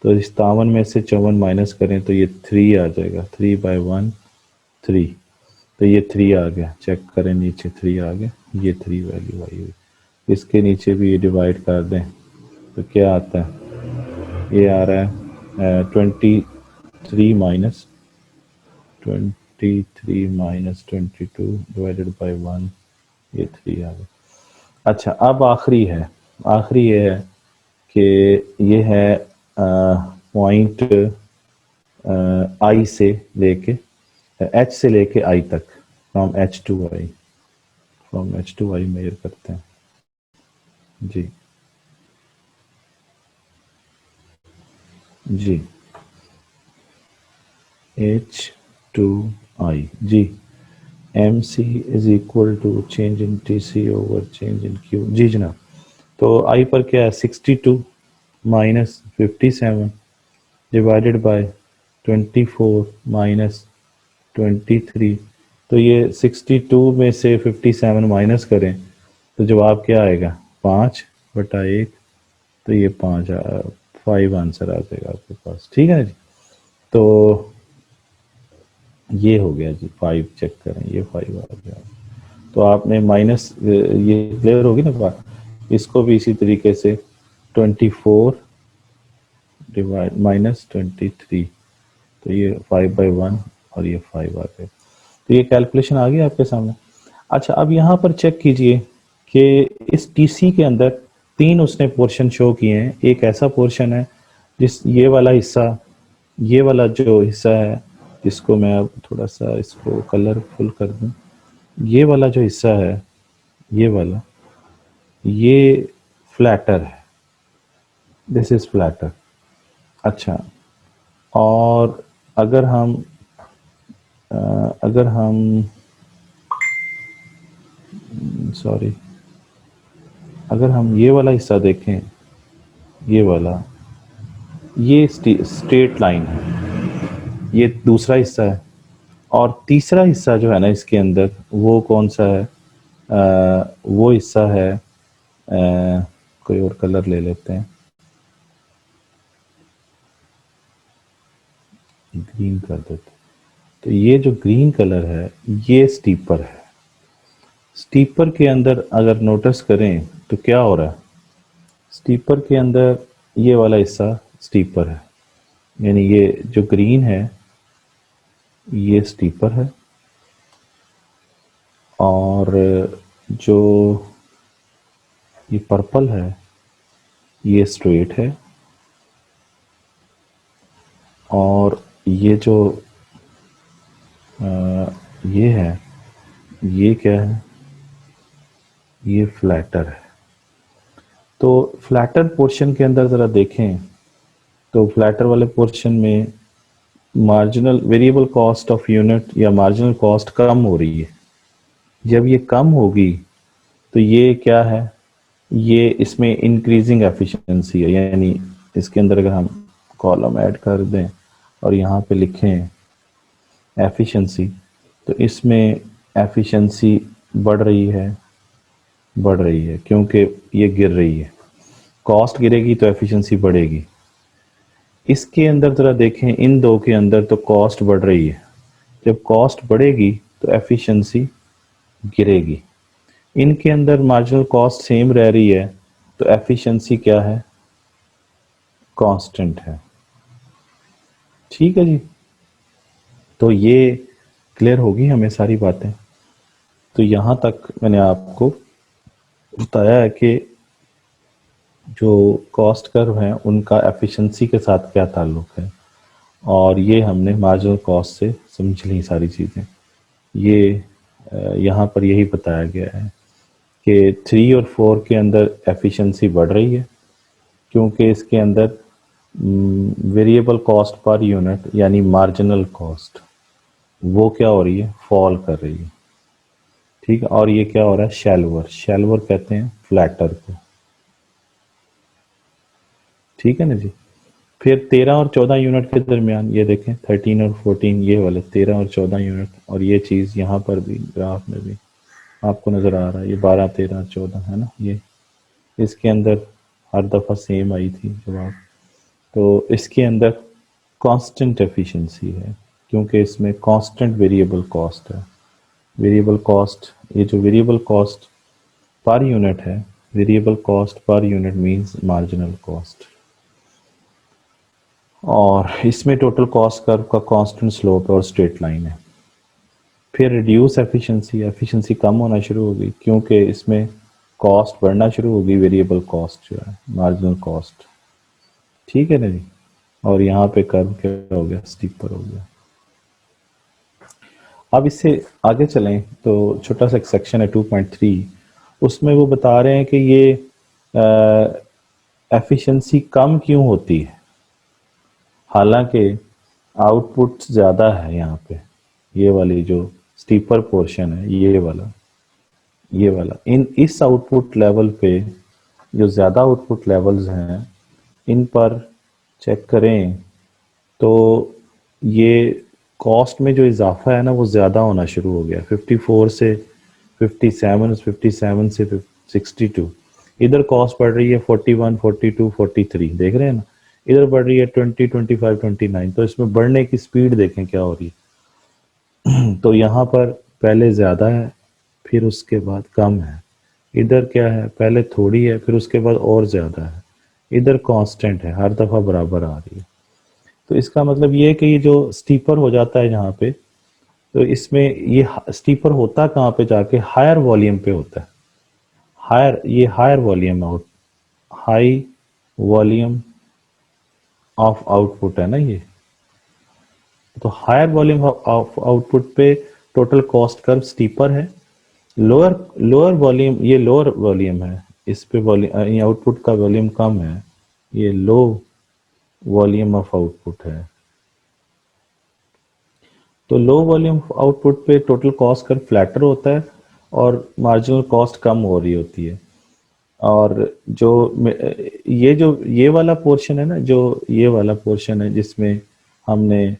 तो 57 में से 54 माइनस करें तो ये 3 आ जाएगा, 3/1 3, तो ये 3 आ गया, चेक करें नीचे 3 आ गया, ये 3 वैल्यू आई हुई। इसके नीचे भी ये डिवाइड कर दें तो क्या आता है, ये आ रहा है 23 डिवाइडेड बाय 1, ये 3 आ गया। अच्छा अब आखिरी है, आखिरी ये है कि ये है पॉइंट I से लेके H से लेके I तक, from H to I, from H to I measure करते हैं जी। जी H टू I जी, MC is equal to change in TC over change in Q जी जनाब। तो I पर क्या है, 62 माइनस 57 डिवाइडेड बाय 24 माइनस 23, तो ये 62 में से 57 माइनस करें तो जवाब क्या आएगा, 5/1, तो ये 5 आंसर आ जाएगा आपके पास, ठीक है जी। तो ये हो गया जी, 5 चेक करें, ये 5 आ गया। तो आपने माइनस, ये क्लियर होगी ना बात, इसको भी इसी तरीके से 24 डिवाइड माइनस 23, तो ये 5/1 और ये 5 आ गया। तो ये कैलकुलेशन आ गई आपके सामने। अच्छा अब यहाँ पर चेक कीजिए कि इस टीसी के अंदर 3 उसने पोर्शन शो किए हैं। एक ऐसा पोर्शन है जिस, ये वाला हिस्सा, ये वाला जो हिस्सा है जिसको मैं अब थोड़ा सा इसको कलरफुल कर दूं, ये वाला जो हिस्सा है, ये वाला, ये फ्लैटर है, दिस इज फ्लैटर। अच्छा, और अगर हम अगर हम सॉरी, अगर हम ये वाला हिस्सा देखें, ये वाला, ये स्ट्रेट लाइन है, ये दूसरा हिस्सा है। और तीसरा हिस्सा जो है ना इसके अंदर, वो कौन सा है, वो हिस्सा है, कोई और कलर ले लेते हैं, ग्रीन कर देते हैं। तो ये जो ग्रीन कलर है ये स्टीपर है। स्टीपर के अंदर अगर नोटिस करें तो क्या हो रहा है, स्टीपर के अंदर ये वाला हिस्सा स्टीपर है, यानी ये जो ग्रीन है ये स्टीपर है, और जो ये पर्पल है ये स्ट्रेट है, और ये जो ये है, ये क्या है, ये फ्लैटर है। तो फ्लैटर पोर्शन के अंदर ज़रा देखें तो फ्लैटर वाले पोर्शन में marginal variable cost of unit या मार्जिनल कॉस्ट कम हो रही है। जब ये कम होगी तो ये क्या है, ये इसमें इंक्रीजिंग एफिशिएंसी है, यानी इसके अंदर अगर हम कॉलम ऐड कर दें और यहाँ पे लिखें एफिशिएंसी, तो इसमें एफिशिएंसी बढ़ रही है, बढ़ रही है, क्योंकि ये गिर रही है, कॉस्ट गिरेगी तो एफिशिएंसी बढ़ेगी। इसके अंदर ज़रा देखें, इन दो के अंदर तो कॉस्ट बढ़ रही है, जब कॉस्ट बढ़ेगी तो एफिशिएंसी गिरेगी। इनके अंदर मार्जिनल कॉस्ट सेम रह रही है तो एफिशिएंसी क्या है, कांस्टेंट है, ठीक है जी। तो ये क्लियर होगी हमें सारी बातें। तो यहाँ तक मैंने आपको बताया है कि जो कॉस्ट कर्व हैं उनका एफिशिएंसी के साथ क्या ताल्लुक है, और ये हमने मार्जिनल कॉस्ट से समझ ली सारी चीज़ें। ये यहाँ पर यही बताया गया है कि 3 और 4 के अंदर एफिशिएंसी बढ़ रही है, क्योंकि इसके अंदर वेरिएबल कॉस्ट पर यूनिट यानी मार्जिनल कॉस्ट, वो क्या हो रही है, फॉल कर रही है। ठीक है, और ये क्या हो रहा है, शैल्वर, शैल्वर कहते हैं फ्लैटर को। ठीक है ना जी। फिर 13 और 14 यूनिट के दरमियान ये देखें, 13 और 14, ये वाले 13 और 14 यूनिट, और ये चीज़ यहाँ पर भी ग्राफ में भी आपको नज़र आ रहा है, ये 12, 13, 14 है ना, ये इसके अंदर हर दफ़ा सेम आई थी जवाब। तो इसके अंदर कांस्टेंट एफिशिएंसी है, क्योंकि इसमें कांस्टेंट वेरिएबल कॉस्ट है। वेरिएबल कॉस्ट, ये जो वेरिएबल कॉस्ट पर यूनिट है, variable cost per unit means marginal cost. और इसमें टोटल कॉस्ट कर्व का कांस्टेंट स्लोप है और स्ट्रेट लाइन है। फिर रिड्यूस एफिशिएंसी, एफिशिएंसी कम होना शुरू होगी, क्योंकि इसमें कॉस्ट बढ़ना शुरू होगी, वेरिएबल कॉस्ट जो है, मार्जिनल कॉस्ट। ठीक है ना जी। और यहाँ पे कर्व क्या हो गया, स्टीपर हो गया। अब इससे आगे चलें तो छोटा सा एक सेक्शन है 2.3, उसमें वो बता रहे हैं कि ये एफिशिएंसी कम क्यों होती है, हालांकि आउटपुट ज़्यादा है यहाँ पे। ये वाली जो स्टीपर पोर्शन है, ये वाला इन इस आउटपुट लेवल पे, जो ज़्यादा आउटपुट लेवल्स हैं इन पर चेक करें तो ये कॉस्ट में जो इजाफा है ना वो ज़्यादा होना शुरू हो गया, 54 से 57, 57 से 62। इधर कॉस्ट बढ़ रही है 41, 42, 43, देख रहे हैं ना। इधर बढ़ रही है 20, 25, 29। तो इसमें बढ़ने की स्पीड देखें क्या हो रही है। तो यहाँ पर पहले ज़्यादा है, फिर उसके बाद कम है। इधर क्या है, पहले थोड़ी है, फिर उसके बाद और ज़्यादा है। इधर कांस्टेंट है, हर दफ़ा बराबर आ रही है। तो इसका मतलब ये है कि ये जो स्टीपर हो जाता है यहाँ पे, तो इसमें ये स्टीपर होता कहाँ पे जाके, हायर वॉल्यूम पे होता है। ये higher volume high volume of output है ना ये। तो हायर वॉल्यूम ऑफ आउटपुट पे टोटल कॉस्ट कर्व स्टीपर है। लोअर लोअर वॉल्यूम, ये लोअर वॉल्यूम है, इस पे वॉल्यूम, आउटपुट का वॉल्यूम कम है, ये लो वॉल्यूम ऑफ आउटपुट है। तो लो वॉल्यूम आउटपुट पे टोटल कॉस्ट कर्व फ्लैटर होता है और मार्जिनल कॉस्ट कम हो रही होती है। और जो ये वाला पोर्शन है ना, जो ये वाला पोर्शन है जिसमें हमने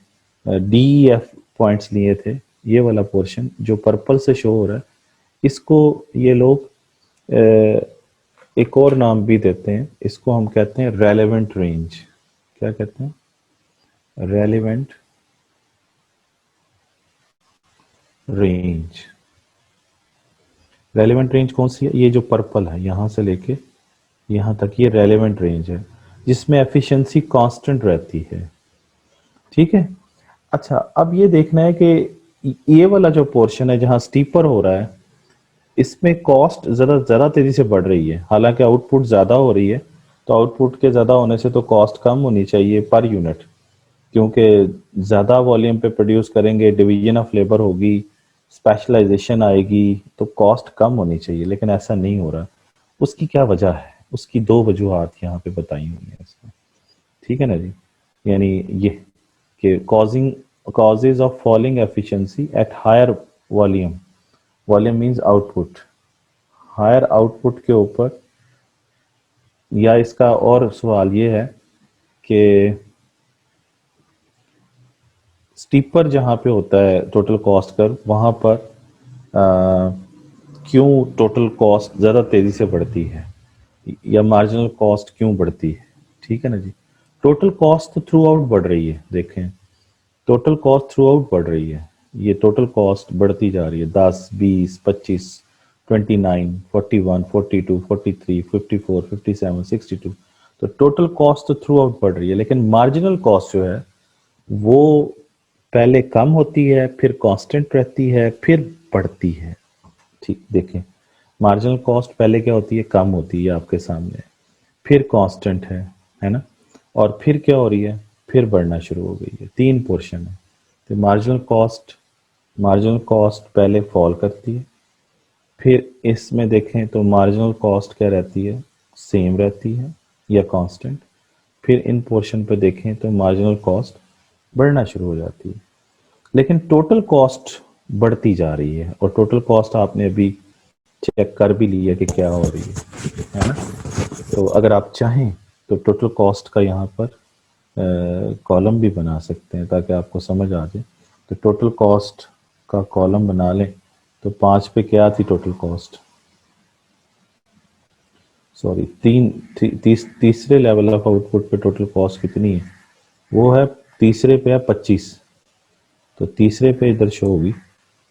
डी एफ पॉइंट्स लिए थे, ये वाला पोर्शन जो पर्पल से शो हो रहा है, इसको ये लोग एक और नाम भी देते हैं, इसको हम कहते हैं रेलेवेंट रेंज। क्या कहते हैं, रेलेवेंट रेंज। रेलेवेंट रेंज कौन सी है, ये जो पर्पल है यहाँ से लेके यहाँ तक, ये रेलेवेंट रेंज है जिसमें एफिशिएंसी कांस्टेंट रहती है। ठीक है। अच्छा, अब ये देखना है कि ये वाला जो पोर्शन है जहाँ स्टीपर हो रहा है, इसमें कॉस्ट ज़रा तेजी से बढ़ रही है, हालांकि आउटपुट ज़्यादा हो रही है। तो आउटपुट के ज़्यादा होने से तो कॉस्ट कम होनी चाहिए पर यूनिट, क्योंकि ज़्यादा वॉल्यूम पे प्रोड्यूस करेंगे, डिवीजन ऑफ लेबर होगी, स्पेशलाइजेशन आएगी, तो कॉस्ट कम होनी चाहिए, लेकिन ऐसा नहीं हो रहा। उसकी क्या वजह है, उसकी दो वजूहत यहाँ पे बताई हुई है इसमें। ठीक है ना जी। यानी ये कि causes of falling efficiency at higher volume, volume means output, higher output के ऊपर। या इसका और सवाल ये है कि स्टीपर जहाँ पे होता है टोटल कॉस्ट कर्व, वहाँ पर क्यों टोटल कॉस्ट ज़्यादा तेज़ी से बढ़ती है, या मार्जिनल कॉस्ट क्यों बढ़ती है। ठीक है ना जी। टोटल कॉस्ट तो थ्रू आउट बढ़ रही है, देखें टोटल कॉस्ट थ्रू आउट बढ़ रही है, ये टोटल कॉस्ट बढ़ती जा रही है, 10, 20, 25, 29, 41, 42, 43, 54, 57, 62। तो टोटल कॉस्ट तो थ्रू आउट बढ़ रही है, लेकिन मार्जिनल कॉस्ट जो है वो पहले कम होती है, फिर कांस्टेंट रहती है, फिर बढ़ती है। ठीक, देखें मार्जिनल कॉस्ट पहले क्या होती है, कम होती है आपके सामने, फिर कांस्टेंट है ना, और फिर क्या हो रही है, फिर बढ़ना शुरू हो गई है। तीन पोर्शन है। तो मार्जिनल कॉस्ट पहले फॉल करती है, फिर इसमें देखें तो मार्जिनल कॉस्ट क्या रहती है, सेम रहती है या कांस्टेंट, फिर इन पोर्शन पे देखें तो मार्जिनल कॉस्ट बढ़ना शुरू हो जाती है, लेकिन टोटल कॉस्ट बढ़ती जा रही है। और टोटल कॉस्ट आपने अभी चेक कर भी लिया कि क्या हो रही है ना। तो अगर आप चाहें तो टोटल कॉस्ट का यहाँ पर कॉलम भी बना सकते हैं ताकि आपको समझ आ जाए। तो टोटल कॉस्ट का कॉलम बना लें तो 5 पे क्या थी टोटल कॉस्ट, सॉरी तीसरे लेवल ऑफ आउटपुट पे टोटल कॉस्ट कितनी है, वो है तीसरे पे है 25। तो तीसरे पे इधर शो होगी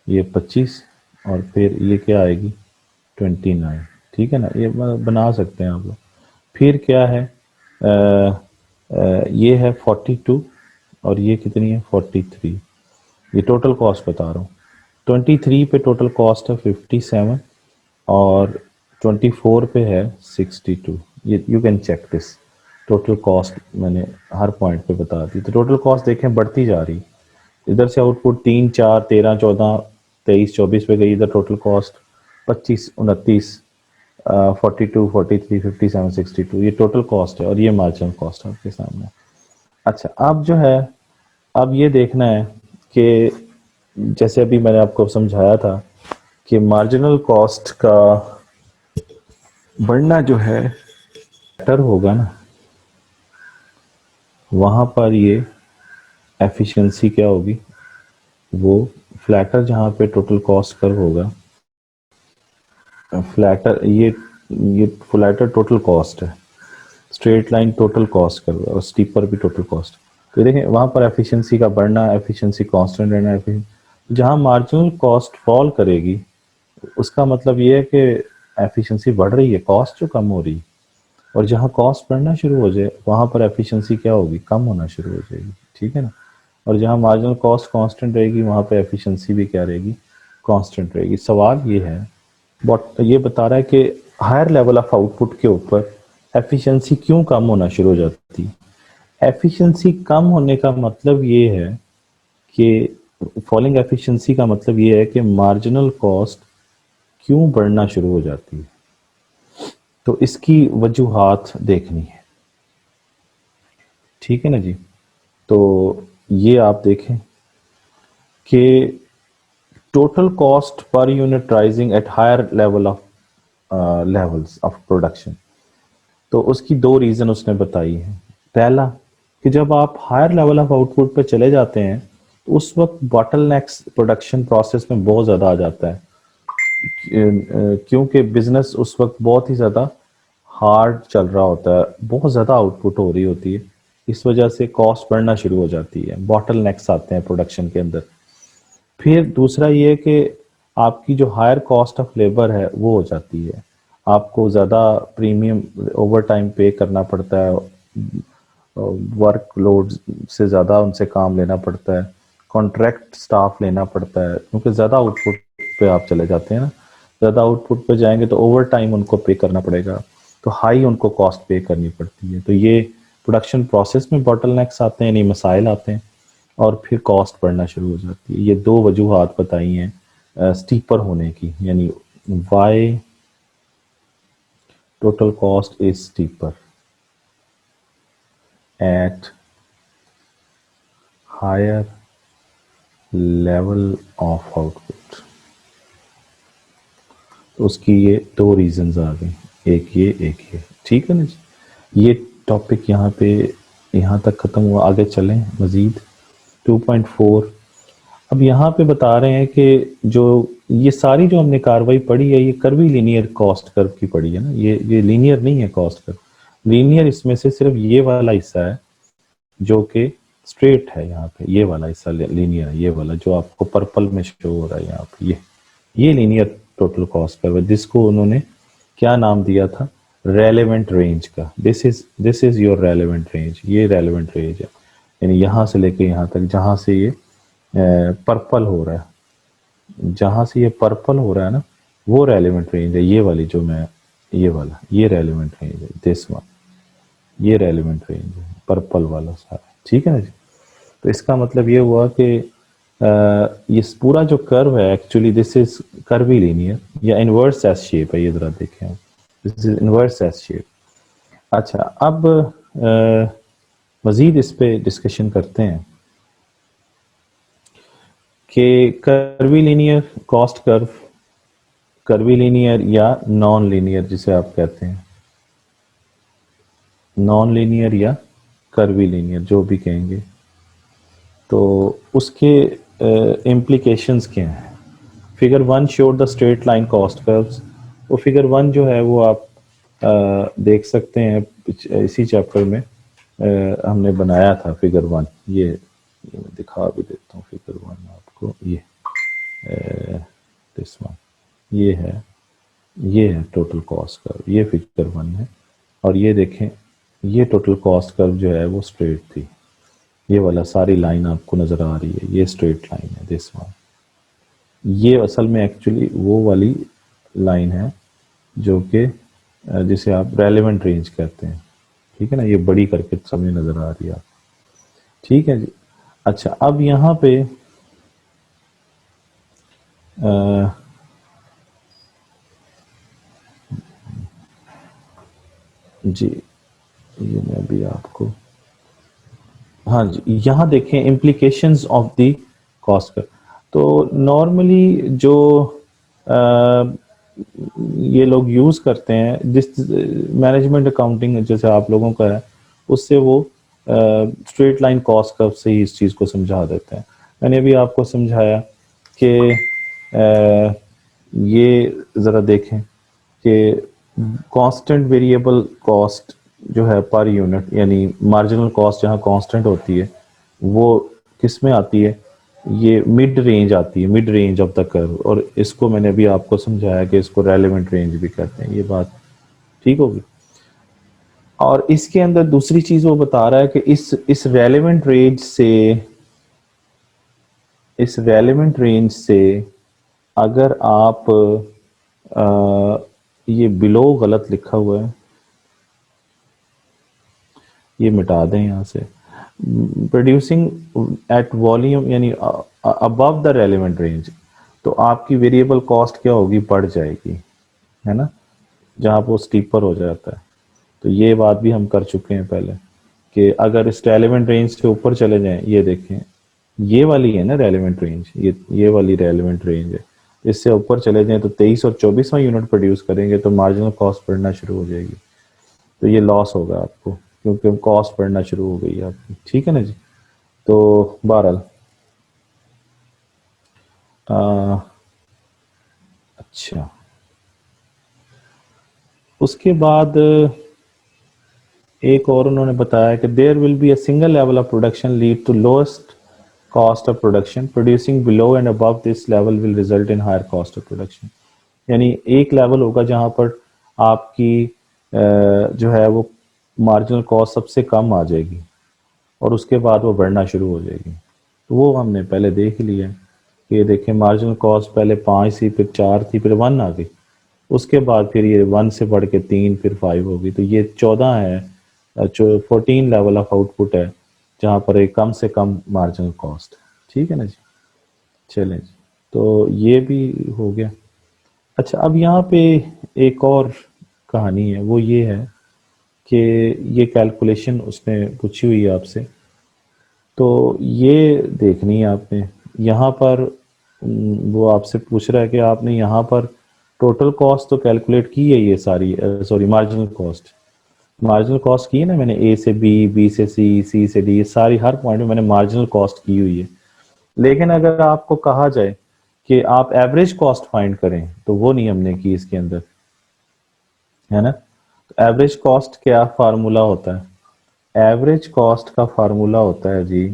ये 25 और फिर ये क्या आएगी 29। ठीक है ना, ये बना सकते हैं आप लोग। फिर क्या है ये है 42 और ये कितनी है 43। ये टोटल कॉस्ट बता रहा हूँ। 23 पे टोटल कॉस्ट है 57 और 24 पे है 62। ये you can check this. Total cost मैंने हर पॉइंट पे बता दी। तो टोटल कॉस्ट देखें बढ़ती जा रही। इधर से आउटपुट 3 4 13 14 23 24 पे गई, इधर टोटल कॉस्ट 25 29 42 43 57 62। ये टोटल कॉस्ट है और ये मार्जिनल कॉस्ट है आपके सामने। अच्छा, अब जो है अब ये देखना है कि जैसे अभी मैंने आपको समझाया था कि मार्जिनल कॉस्ट का बढ़ना जो है बेटर होगा ना, वहाँ पर ये एफिशिएंसी क्या होगी, वो फ्लैटर जहाँ पे टोटल कॉस्ट कर्व होगा, फ्लैटर ये फ्लैटर टोटल कॉस्ट है, straight line total cost curve और स्टीपर भी टोटल कॉस्ट। तो देखें वहाँ पर एफिशिएंसी का बढ़ना, एफिशिएंसी कांस्टेंट रहना, जहाँ मार्जिनल कॉस्ट फॉल करेगी उसका मतलब ये है कि एफिशिएंसी बढ़ रही है, कॉस्ट जो कम हो रही है। और जहाँ कॉस्ट बढ़ना शुरू हो जाए वहाँ पर एफिशिएंसी क्या होगी, कम होना शुरू हो जाएगी। ठीक है ना। और जहाँ मार्जिनल कॉस्ट कांस्टेंट रहेगी वहाँ पर एफिशिएंसी भी क्या रहेगी, कांस्टेंट रहेगी। सवाल ये है, बट ये बता रहा है कि हायर लेवल ऑफ आउटपुट के ऊपर एफिशिएंसी क्यों कम होना शुरू हो जाती है। एफिशिएंसी कम होने का मतलब ये है कि फॉलिंग एफिशिएंसी का मतलब ये है कि मार्जिनल कॉस्ट क्यों बढ़ना शुरू हो जाती है। तो इसकी वजूहात देखनी है। ठीक है ना जी। तो ये आप देखें कि total cost per unit rising at higher level of levels of production. तो उसकी दो रीजन उसने बताई है। पहला कि जब आप हायर लेवल ऑफ आउटपुट पे चले जाते हैं तो उस वक्त बॉटलनेक्स प्रोडक्शन प्रोसेस में बहुत ज़्यादा आ जाता है, क्योंकि बिजनेस उस वक्त बहुत ही ज़्यादा हार्ड चल रहा होता है, बहुत ज़्यादा आउटपुट हो रही होती है। इस वजह से कॉस्ट बढ़ना शुरू हो जाती है, बॉटलनेक्स आते हैं प्रोडक्शन के अंदर। फिर दूसरा ये कि आपकी जो हायर कॉस्ट ऑफ लेबर है वो हो जाती है, आपको ज़्यादा प्रीमियम ओवर टाइम पे करना पड़ता है, वर्क लोड से ज़्यादा उनसे काम लेना पड़ता है, कॉन्ट्रैक्ट स्टाफ लेना पड़ता है, क्योंकि ज़्यादा आउटपुट पे आप चले जाते हैं ना। ज़्यादा आउटपुट पे जाएंगे तो ओवर टाइम उनको पे करना पड़ेगा, तो हाई उनको कॉस्ट पे करनी पड़ती है। तो ये प्रोडक्शन प्रोसेस में बॉटलनेक्स आते हैं, यानी मसाइल आते हैं और फिर कॉस्ट बढ़ना शुरू हो जाती है। ये दो वजूहात बताई हैं स्टीपर होने की, यानी y total cost is steeper at higher level of output. तो उसकी ये दो रीजंस आ गई, एक ये। ठीक है ना जी। ये टॉपिक यहाँ तक ख़त्म हुआ। आगे चलें मज़ीद 2.4। अब यहाँ पे बता रहे हैं कि जो ये सारी जो हमने कार्रवाई पढ़ी है ये कर्वी लीनियर कॉस्ट कर्व की पढ़ी है ना। ये लीनियर नहीं है कॉस्ट कर्व, लीनियर इसमें से सिर्फ ये वाला हिस्सा है जो कि स्ट्रेट है। यहाँ पे ये वाला हिस्सा लीनियर है, ये वाला जो आपको पर्पल में शो हो रहा है यहाँ पे, ये लीनियर टोटल कॉस्ट कर्व है, जिसको उन्होंने क्या नाम दिया था, रेलेवेंट रेंज का। This is your relevant range, ये रेलेवेंट रेंज है, यानी यहाँ से लेके यहाँ तक जहाँ से ये पर्पल हो रहा है, जहाँ से ये पर्पल हो रहा है ना वो रेलेवेंट रेंज है। ये वाली जो मैं ये वाला ये रेलेवेंट रेंज है, दिस वन ये रेलेवेंट रेंज है, पर्पल वाला सारा। ठीक है ना जी। तो इसका मतलब ये हुआ कि ये पूरा जो कर्व है actually this is curvy linear या इनवर्स एस शेप है। ये जरा देखें आप, this is inverse S shape. अच्छा, अब मज़ीद इस पे डिस्कशन करते हैं कि कर्वीलिनियर कॉस्ट कर्व, कर्वीलिनियर या नॉन लीनियर जिसे आप कहते हैं, नॉन लीनियर या कर्वीलिनियर जो भी कहेंगे, तो उसके इम्प्लीकेशंस क्या हैं। Figure 1 showed the straight line cost curves. वो फिगर 1 जो है वो आप देख सकते हैं इसी चैप्टर में हमने बनाया था फिगर 1। ये मैं दिखा भी देता हूँ फिगर 1 आपको। दिस वन, ये है टोटल कॉस्ट कर्व, ये फिगर 1 है। और ये देखें, ये टोटल कॉस्ट कर्व जो है वो स्ट्रेट थी, ये वाला सारी लाइन आपको नज़र आ रही है, ये स्ट्रेट लाइन है दिस वन। ये असल में एक्चुअली वो वाली लाइन है जो कि जिसे आप रेलेवेंट रेंज कहते हैं, ठीक है ना, ये बड़ी करके सामने नज़र आ रही है, ठीक है जी। अच्छा, अब यहाँ पे जी, ये मैं भी आपको, हाँ जी, यहाँ देखें इम्प्लीकेशंस ऑफ द कॉस्ट का। तो नॉर्मली जो ये लोग यूज़ करते हैं, जिस मैनेजमेंट अकाउंटिंग जैसे आप लोगों का है, उससे वो स्ट्रेट लाइन कॉस्ट कर्व से ही इस चीज़ को समझा देते हैं। मैंने अभी आपको समझाया कि ये ज़रा देखें कि कांस्टेंट वेरिएबल कॉस्ट जो है पर यूनिट, यानी मार्जिनल कॉस्ट जहाँ कांस्टेंट होती है वो किस में आती है, ये मिड रेंज आती है, mid range of the curve. और इसको मैंने अभी आपको समझाया कि इसको रेलेवेंट रेंज भी कहते हैं। ये बात ठीक होगी। और इसके अंदर दूसरी चीज वो बता रहा है कि इस रेलेवेंट रेंज से, इस रेलेवेंट रेंज से अगर आप ये बिलो गलत लिखा हुआ है, ये मिटा दें यहाँ से। प्रोड्यूसिंग एट वॉल्यूम यानी अबव द रेलेवेंट रेंज, तो आपकी वेरिएबल कॉस्ट क्या होगी, बढ़ जाएगी, है ना, जहाँ वो स्टीपर हो जाता है। तो ये बात भी हम कर चुके हैं पहले कि अगर इस रेलेवेंट रेंज से ऊपर चले जाएं, ये देखें ये वाली है ना रेलेवेंट रेंज, ये वाली रेलेवेंट रेंज है, इससे ऊपर चले जाएं तो 23 और 24वां यूनिट प्रोड्यूस करेंगे तो मार्जिनल कॉस्ट बढ़ना शुरू हो जाएगी। तो ये लॉस होगा आपको क्योंकि कॉस्ट बढ़ना शुरू हो गई है आपकी, ठीक है ना जी। तो बहरहाल अच्छा, उसके बाद एक और उन्होंने बताया कि there will be a single level of production lead to lowest cost of production, producing below and above this level will result in higher cost of production. यानी एक लेवल होगा जहां पर आपकी जो है वो मार्जिनल कॉस्ट सबसे कम आ जाएगी और उसके बाद वो बढ़ना शुरू हो जाएगी। तो वो हमने पहले देख लिया कि देखें मार्जिनल कॉस्ट पहले 5 थी, फिर 4 थी, फिर 1 आ गई, उसके बाद फिर ये 1 से बढ़ के 3, फिर 5 होगी। तो ये 14 है, जो 14 लेवल ऑफ आउटपुट है जहाँ पर एक कम से कम मार्जिनल कॉस्ट है, ठीक है ना जी। चलें जी, तो ये भी हो गया। अच्छा, अब यहाँ पे एक और कहानी है, वो ये है कि ये कैलकुलेशन उसने पूछी हुई है आपसे, तो ये देखनी है आपने। यहाँ पर वो आपसे पूछ रहा है कि आपने यहाँ पर टोटल कॉस्ट तो कैलकुलेट की है, ये सारी sorry marginal cost, marginal cost की है ना मैंने, ए से बी, बी से सी, सी से डी, सारी हर पॉइंट में मैंने मार्जिनल कॉस्ट की हुई है। लेकिन अगर आपको कहा जाए कि आप एवरेज कॉस्ट फाइंड करें तो वो नहीं हमने की इसके अंदर, है ना। तो एवरेज कॉस्ट क्या फार्मूला होता है, एवरेज कॉस्ट का फार्मूला होता है जी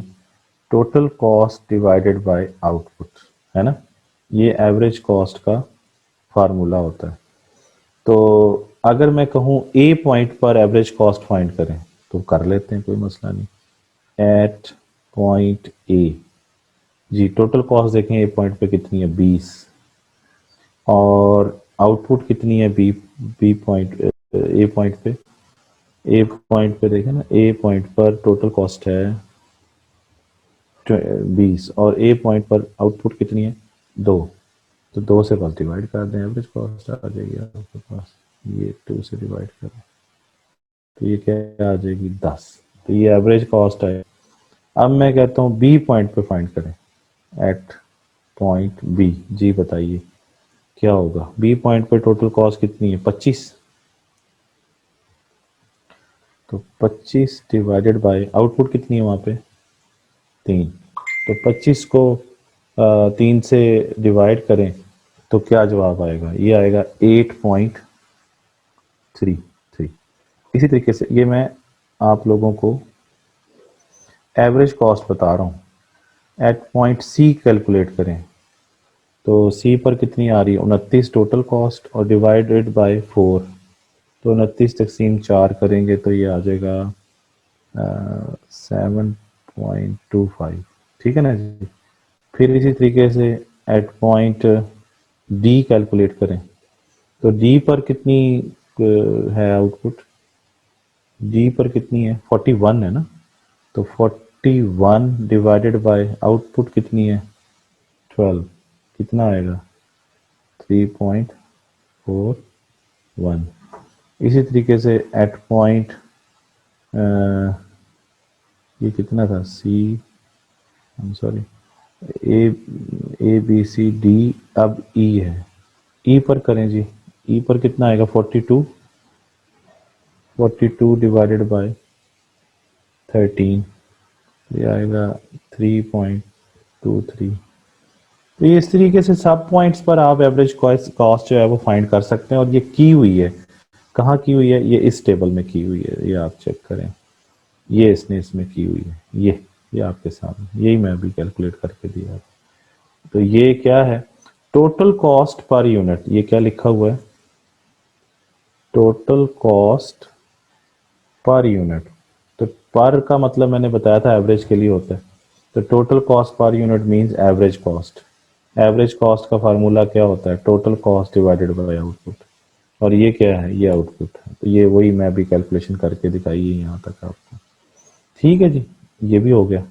total cost divided by output, है ना। ये एवरेज कॉस्ट का फार्मूला होता है। तो अगर मैं कहूँ ए पॉइंट पर एवरेज कॉस्ट फाइंड करें तो कर लेते हैं, कोई मसला नहीं। एट पॉइंट ए जी, टोटल कॉस्ट देखें ए पॉइंट पे कितनी है, 20, और आउटपुट कितनी है B, B point A point पे, ए पॉइंट पे देखें ना, ए पॉइंट पर टोटल कॉस्ट है 20 और ए पॉइंट पर आउटपुट कितनी है 2। तो 2 से बस डिवाइड कर दें, एवरेज कॉस्ट आ जाएगी आपके पास। ये 2 से डिवाइड करें तो ये क्या आ जाएगी 10। तो ये एवरेज कॉस्ट है। अब मैं कहता हूँ बी पॉइंट पे फाइंड करें, एट पॉइंट बी। जी बताइए क्या होगा बी पॉइंट पे, टोटल कॉस्ट कितनी है 25। तो 25 डिवाइडेड बाय आउटपुट कितनी है वहाँ पे 3। तो 25 को 3 से डिवाइड करें तो क्या जवाब आएगा, ये आएगा 8.33। इसी तरीके से ये मैं आप लोगों को एवरेज कॉस्ट बता रहा हूँ। एट पॉइंट सी कैलकुलेट करें तो सी पर कितनी आ रही है 29 टोटल कॉस्ट, और डिवाइडेड बाय 4। तो 29 तकसीम 4 करेंगे तो ये आ जाएगा 7.25। ठीक है ना जी। फिर इसी तरीके से एट पॉइंट डी कैलकुलेट करें तो डी पर कितनी है आउटपुट, डी पर कितनी है 41 है ना। तो 41 डिवाइडेड बाय आउटपुट कितनी है 12, कितना आएगा 3.41। इसी तरीके से एट पॉइंट ये कितना था C, sorry, A A B C D, अब ई है। ई पर करें जी, ई पर कितना आएगा 42, 42 डिवाइडेड बाय 13, ये आएगा 3.23। तो ये इस तरीके से सब पॉइंट्स पर आप एवरेज कॉस्ट जो है वो फाइंड कर सकते हैं। और ये की हुई है, कहाँ की हुई है, ये इस टेबल में की हुई है, ये आप चेक करें, ये इसने इसमें की हुई है, ये आपके सामने, यही मैं अभी कैलकुलेट करके दिया। तो ये क्या है टोटल कॉस्ट पर यूनिट, ये क्या लिखा हुआ है टोटल कॉस्ट पर यूनिट। तो पर का मतलब मैंने बताया था एवरेज के लिए होता है। तो total cost per unit means average cost. Average cost का फार्मूला क्या होता है total cost divided by output. और ये क्या है ये आउटपुट है। तो ये वही मैं अभी कैलकुलेशन करके दिखाई है यहाँ तक आपको। ठीक है जी, ये भी हो गया।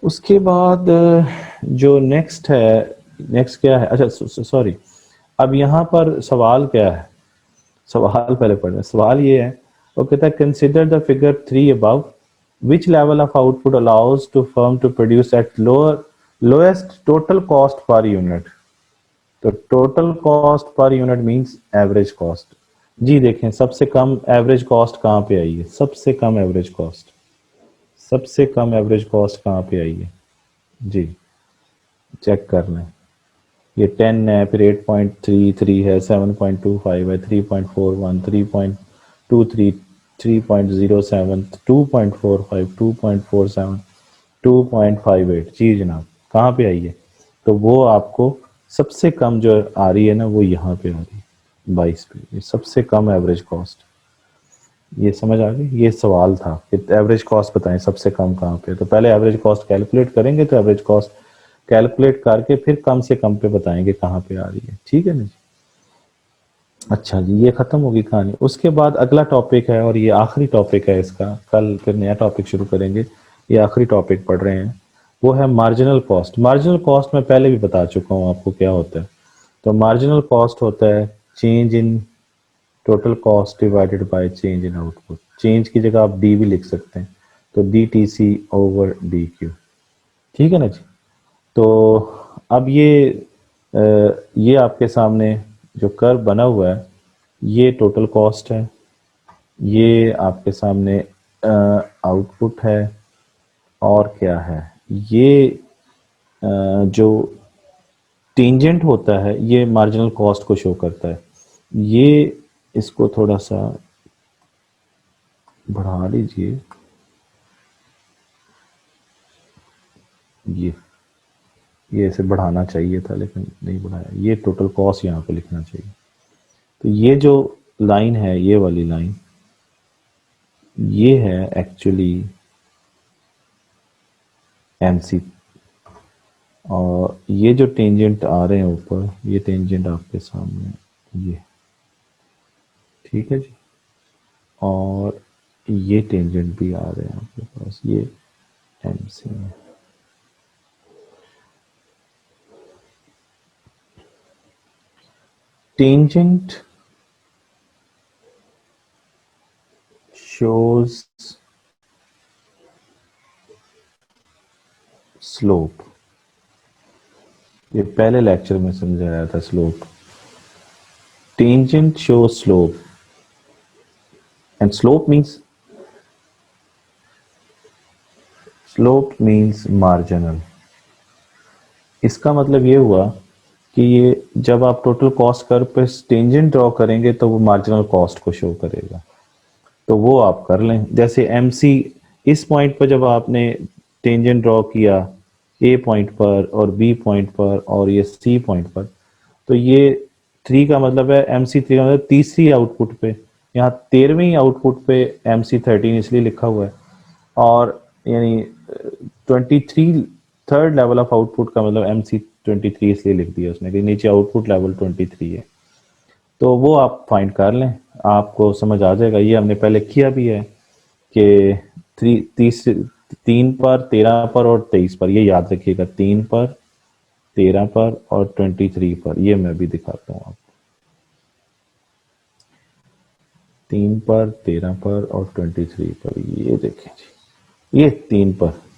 उसके बाद जो नेक्स्ट है, नेक्स्ट क्या है, अच्छा सॉरी, अब यहाँ पर सवाल क्या है, सवाल पहले पढ़े। सवाल ये है, वो कहता है consider the figure 3 above, which level of output allows to firm to produce at lowest total cost per unit. तो total cost per unit means average cost. जी देखें सबसे कम एवरेज कॉस्ट कहाँ पे आई है, सबसे कम एवरेज कॉस्ट, सबसे कम एवरेज कॉस्ट कहाँ पे आई है जी, चेक कर लें। ये 10 है, फिर 8.33 है, 7.25 है, 3.41, 3.23, 3.07, 2.45, 2.47, 2.58। जी जनाब कहाँ पे आई है, तो वो आपको सबसे कम जो आ रही है ना वो यहाँ पे आ रही है 22 पे, ये सबसे कम एवरेज कॉस्ट। ये समझ आ गई, ये सवाल था कि एवरेज कॉस्ट बताएं सबसे कम कहाँ पे। तो पहले एवरेज कॉस्ट कैलकुलेट करेंगे, तो एवरेज कॉस्ट कैलकुलेट करके फिर कम से कम पे बताएंगे कहाँ पे आ रही है। ठीक है ना जी। अच्छा जी, ये खत्म होगी कहानी। उसके बाद अगला टॉपिक है, और ये आखिरी टॉपिक है इसका, कल फिर नया टॉपिक शुरू करेंगे। ये आखिरी टॉपिक पढ़ रहे हैं, वो है मार्जिनल कॉस्ट। मार्जिनल कॉस्ट मैं पहले भी बता चुका हूँ आपको क्या होता है। तो मार्जिनल कॉस्ट होता है change in total cost divided by change in output. Change की जगह आप डी भी लिख सकते हैं, तो D T C over D Q. ठीक है ना जी। तो अब ये आपके सामने जो कर्व बना हुआ है, ये टोटल कॉस्ट है, ये आपके सामने आउटपुट है, और क्या है ये जो टेंजेंट होता है ये मार्जिनल कॉस्ट को शो करता है। ये इसको थोड़ा सा बढ़ा लीजिए, ये इसे बढ़ाना चाहिए था लेकिन नहीं बढ़ाया। ये टोटल कॉस्ट यहाँ पे लिखना चाहिए। तो ये जो लाइन है, ये वाली लाइन, ये है एक्चुअली एमसी। और ये जो टेंजेंट आ रहे हैं ऊपर, ये टेंजेंट आपके सामने ये, ठीक है जी। और ये टेंजेंट भी आ रहे हैं आपके पास, ये एमसी है। टेंजेंट shows स्लोप, ये पहले लेक्चर में समझाया था slope. Tangent show slope and slope means marginal. इसका मतलब ये हुआ कि ये जब आप टोटल कॉस्ट कर्व पे टेंजेंट ड्रॉ करेंगे तो वो मार्जिनल कॉस्ट को शो करेगा। तो वो आप कर लें, जैसे एमसी इस पॉइंट पर जब आपने टेंजेंट ड्रॉ किया ए पॉइंट पर और बी पॉइंट पर और ये सी पॉइंट पर, तो ये 3 का मतलब है, MC3 का मतलब तीसरी आउटपुट पे, यहाँ 13वीं आउटपुट पे MC13 इसलिए लिखा हुआ है, और यानी 23 थर्ड लेवल ऑफ आउटपुट का मतलब MC23 इसलिए लिख दिया उसने कि नीचे आउटपुट लेवल 23 है। तो वो आप फाइंड कर लें, आपको समझ आ जाएगा। ये हमने पहले किया भी है कि 3 पर, 13 पर और 23 पर, ये याद रखिएगा, 3 पर, 13 पर और 23 पर। ये मैं भी दिखाता हूँ आपको, 3 पर, 13 पर और 23 पर। ये देखें जी, ये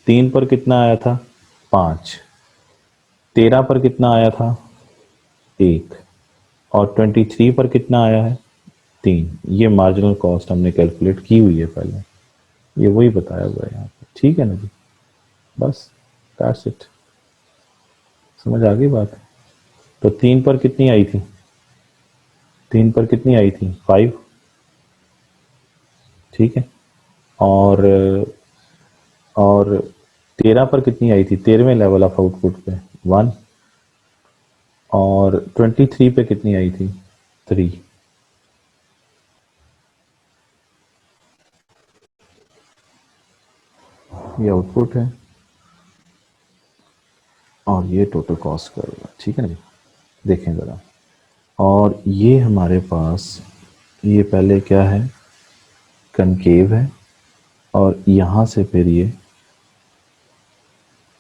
3 पर कितना आया था, 5। 13 पर कितना आया था, 1। और 23 पर कितना आया है, 3। ये मार्जिनल कॉस्ट हमने कैलकुलेट की हुई है पहले, ये वही बताया हुआ है यहाँ पे। ठीक है ना जी, बस दैट्स इट। समझ आ गई बात। तो 3 पर कितनी आई थी, 3 पर कितनी आई थी, 5। ठीक है। और 13 पर कितनी आई थी, 13वें लेवल ऑफ आउटपुट पे, 1। और 23 पे कितनी आई थी, 3। ये आउटपुट है और ये टोटल कॉस्ट करेगा। ठीक है ना जी, देखें ज़रा। और ये हमारे पास, ये पहले क्या है, कनकेव है, और यहाँ से फिर ये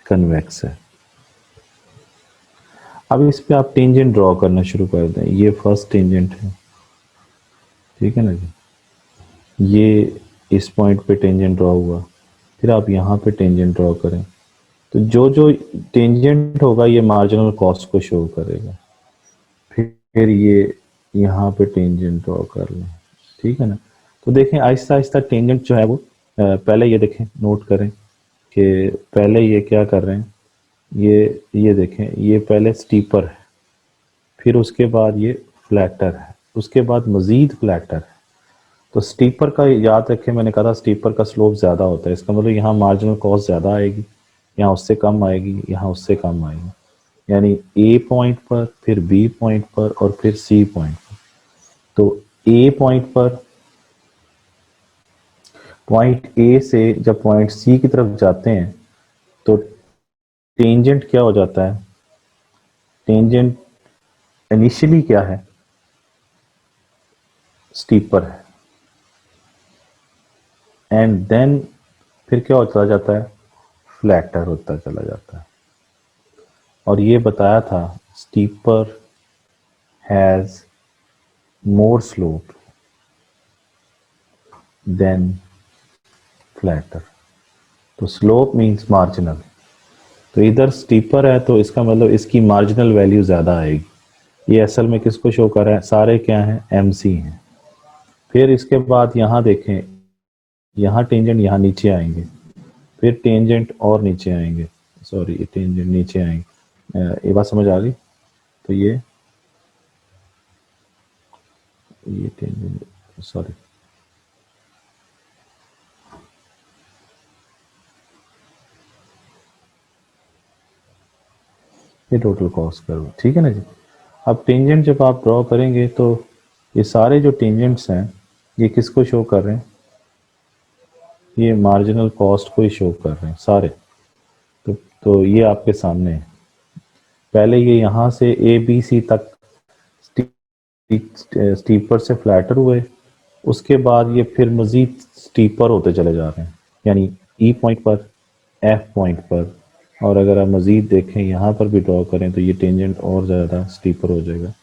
कन्वेक्स है। अब इस पे आप टेंजेंट ड्रॉ करना शुरू कर दें। ये फर्स्ट टेंजेंट है, ठीक है ना जी, ये इस पॉइंट पे टेंजेंट ड्रॉ हुआ, फिर आप यहाँ पे टेंजेंट ड्रॉ करें, तो जो जो टेंजेंट होगा ये मार्जिनल कॉस्ट को शो करेगा। फिर ये यहाँ पे टेंजेंट ड्रॉ कर लें, ठीक है ना। तो देखें आहिस्ता आहिस्ता टेंजेंट जो है वो पहले ये देखें, नोट करें कि पहले ये क्या कर रहे हैं, ये देखें, ये पहले स्टीपर है, फिर उसके बाद ये फ्लैटर है, उसके बाद मज़ीद फ्लैटर है। तो स्टीपर का याद रखें, मैंने कहा था स्टीपर का स्लोप ज़्यादा होता है, इसका मतलब यहाँ मार्जिनल कॉस्ट ज़्यादा आएगी, यहाँ उससे कम आएगी, यहाँ उससे कम आएगी। यानी ए पॉइंट पर, फिर बी पॉइंट पर और फिर सी पॉइंट पर। तो ए पॉइंट पर, पॉइंट ए से जब पॉइंट सी की तरफ जाते हैं तो टेंजेंट क्या हो जाता है, टेंजेंट इनिशियली क्या है, स्टीपर है, एंड देन फिर क्या होता जाता है, फ्लैटर होता चला जाता है। और ये बताया था steeper has more slope than flatter. तो स्लोप मींस मार्जिनल, तो इधर स्टीपर है तो इसका मतलब इसकी मार्जिनल वैल्यू ज़्यादा आएगी। ये असल में किसको शो कर रहा है, सारे क्या हैं, MC हैं। फिर इसके बाद यहाँ देखें, यहाँ टेंजेंट यहाँ नीचे आएंगे, फिर टेंजेंट और नीचे आएंगे, सॉरी ये टेंजेंट नीचे आएंगे। ये बात समझ आ गई। तो ये टेंजेंट, सॉरी, ये टोटल कॉस्ट कर्व, ठीक है ना जी। अब टेंजेंट जब आप ड्रॉ करेंगे तो ये सारे जो टेंजेंट्स हैं ये किसको शो कर रहे हैं, ये मार्जिनल कॉस्ट को ही शो कर रहे हैं सारे। तो ये आपके सामने है। पहले ये यहाँ से ABC तक स्टीपर से फ्लैटर हुए, उसके बाद ये फिर मज़ीद स्टीपर होते चले जा रहे हैं, यानी E पॉइंट पर, F पॉइंट पर, और अगर आप मज़ीद देखें यहाँ पर भी ड्रॉ करें तो ये टेंजेंट और ज़्यादा स्टीपर हो जाएगा।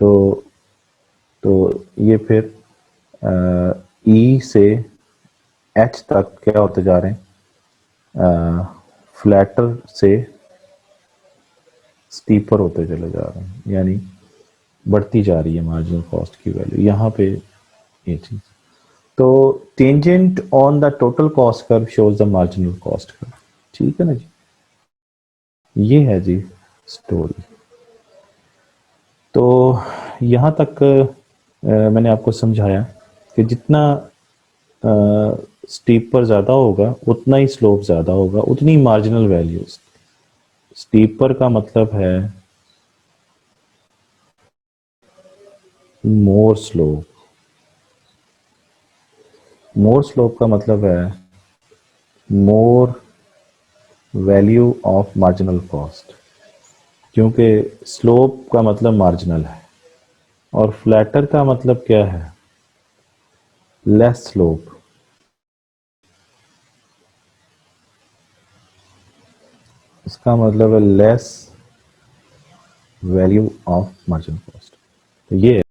तो ये फिर E से H तक क्या होते जा रहे हैं, फ्लैटर से स्टीपर होते चले जा रहे हैं, यानी बढ़ती जा रही है मार्जिनल कॉस्ट की वैल्यू यहाँ पे, ये चीज। तो tangent on the total cost curve shows the marginal cost curve, ठीक है ना जी। ये है जी स्टोरी। तो यहाँ तक मैंने आपको समझाया कि जितना स्टीप पर ज़्यादा होगा उतना ही स्लोप ज़्यादा होगा, उतनी मार्जिनल वैल्यूज। स्टीपर का मतलब है मोर स्लोप, मोर स्लोप का मतलब है more value of marginal cost, क्योंकि स्लोप का मतलब मार्जिनल है और फ्लैटर का मतलब क्या है, लेस स्लोप। इसका मतलब है less value of marginal cost. तो ये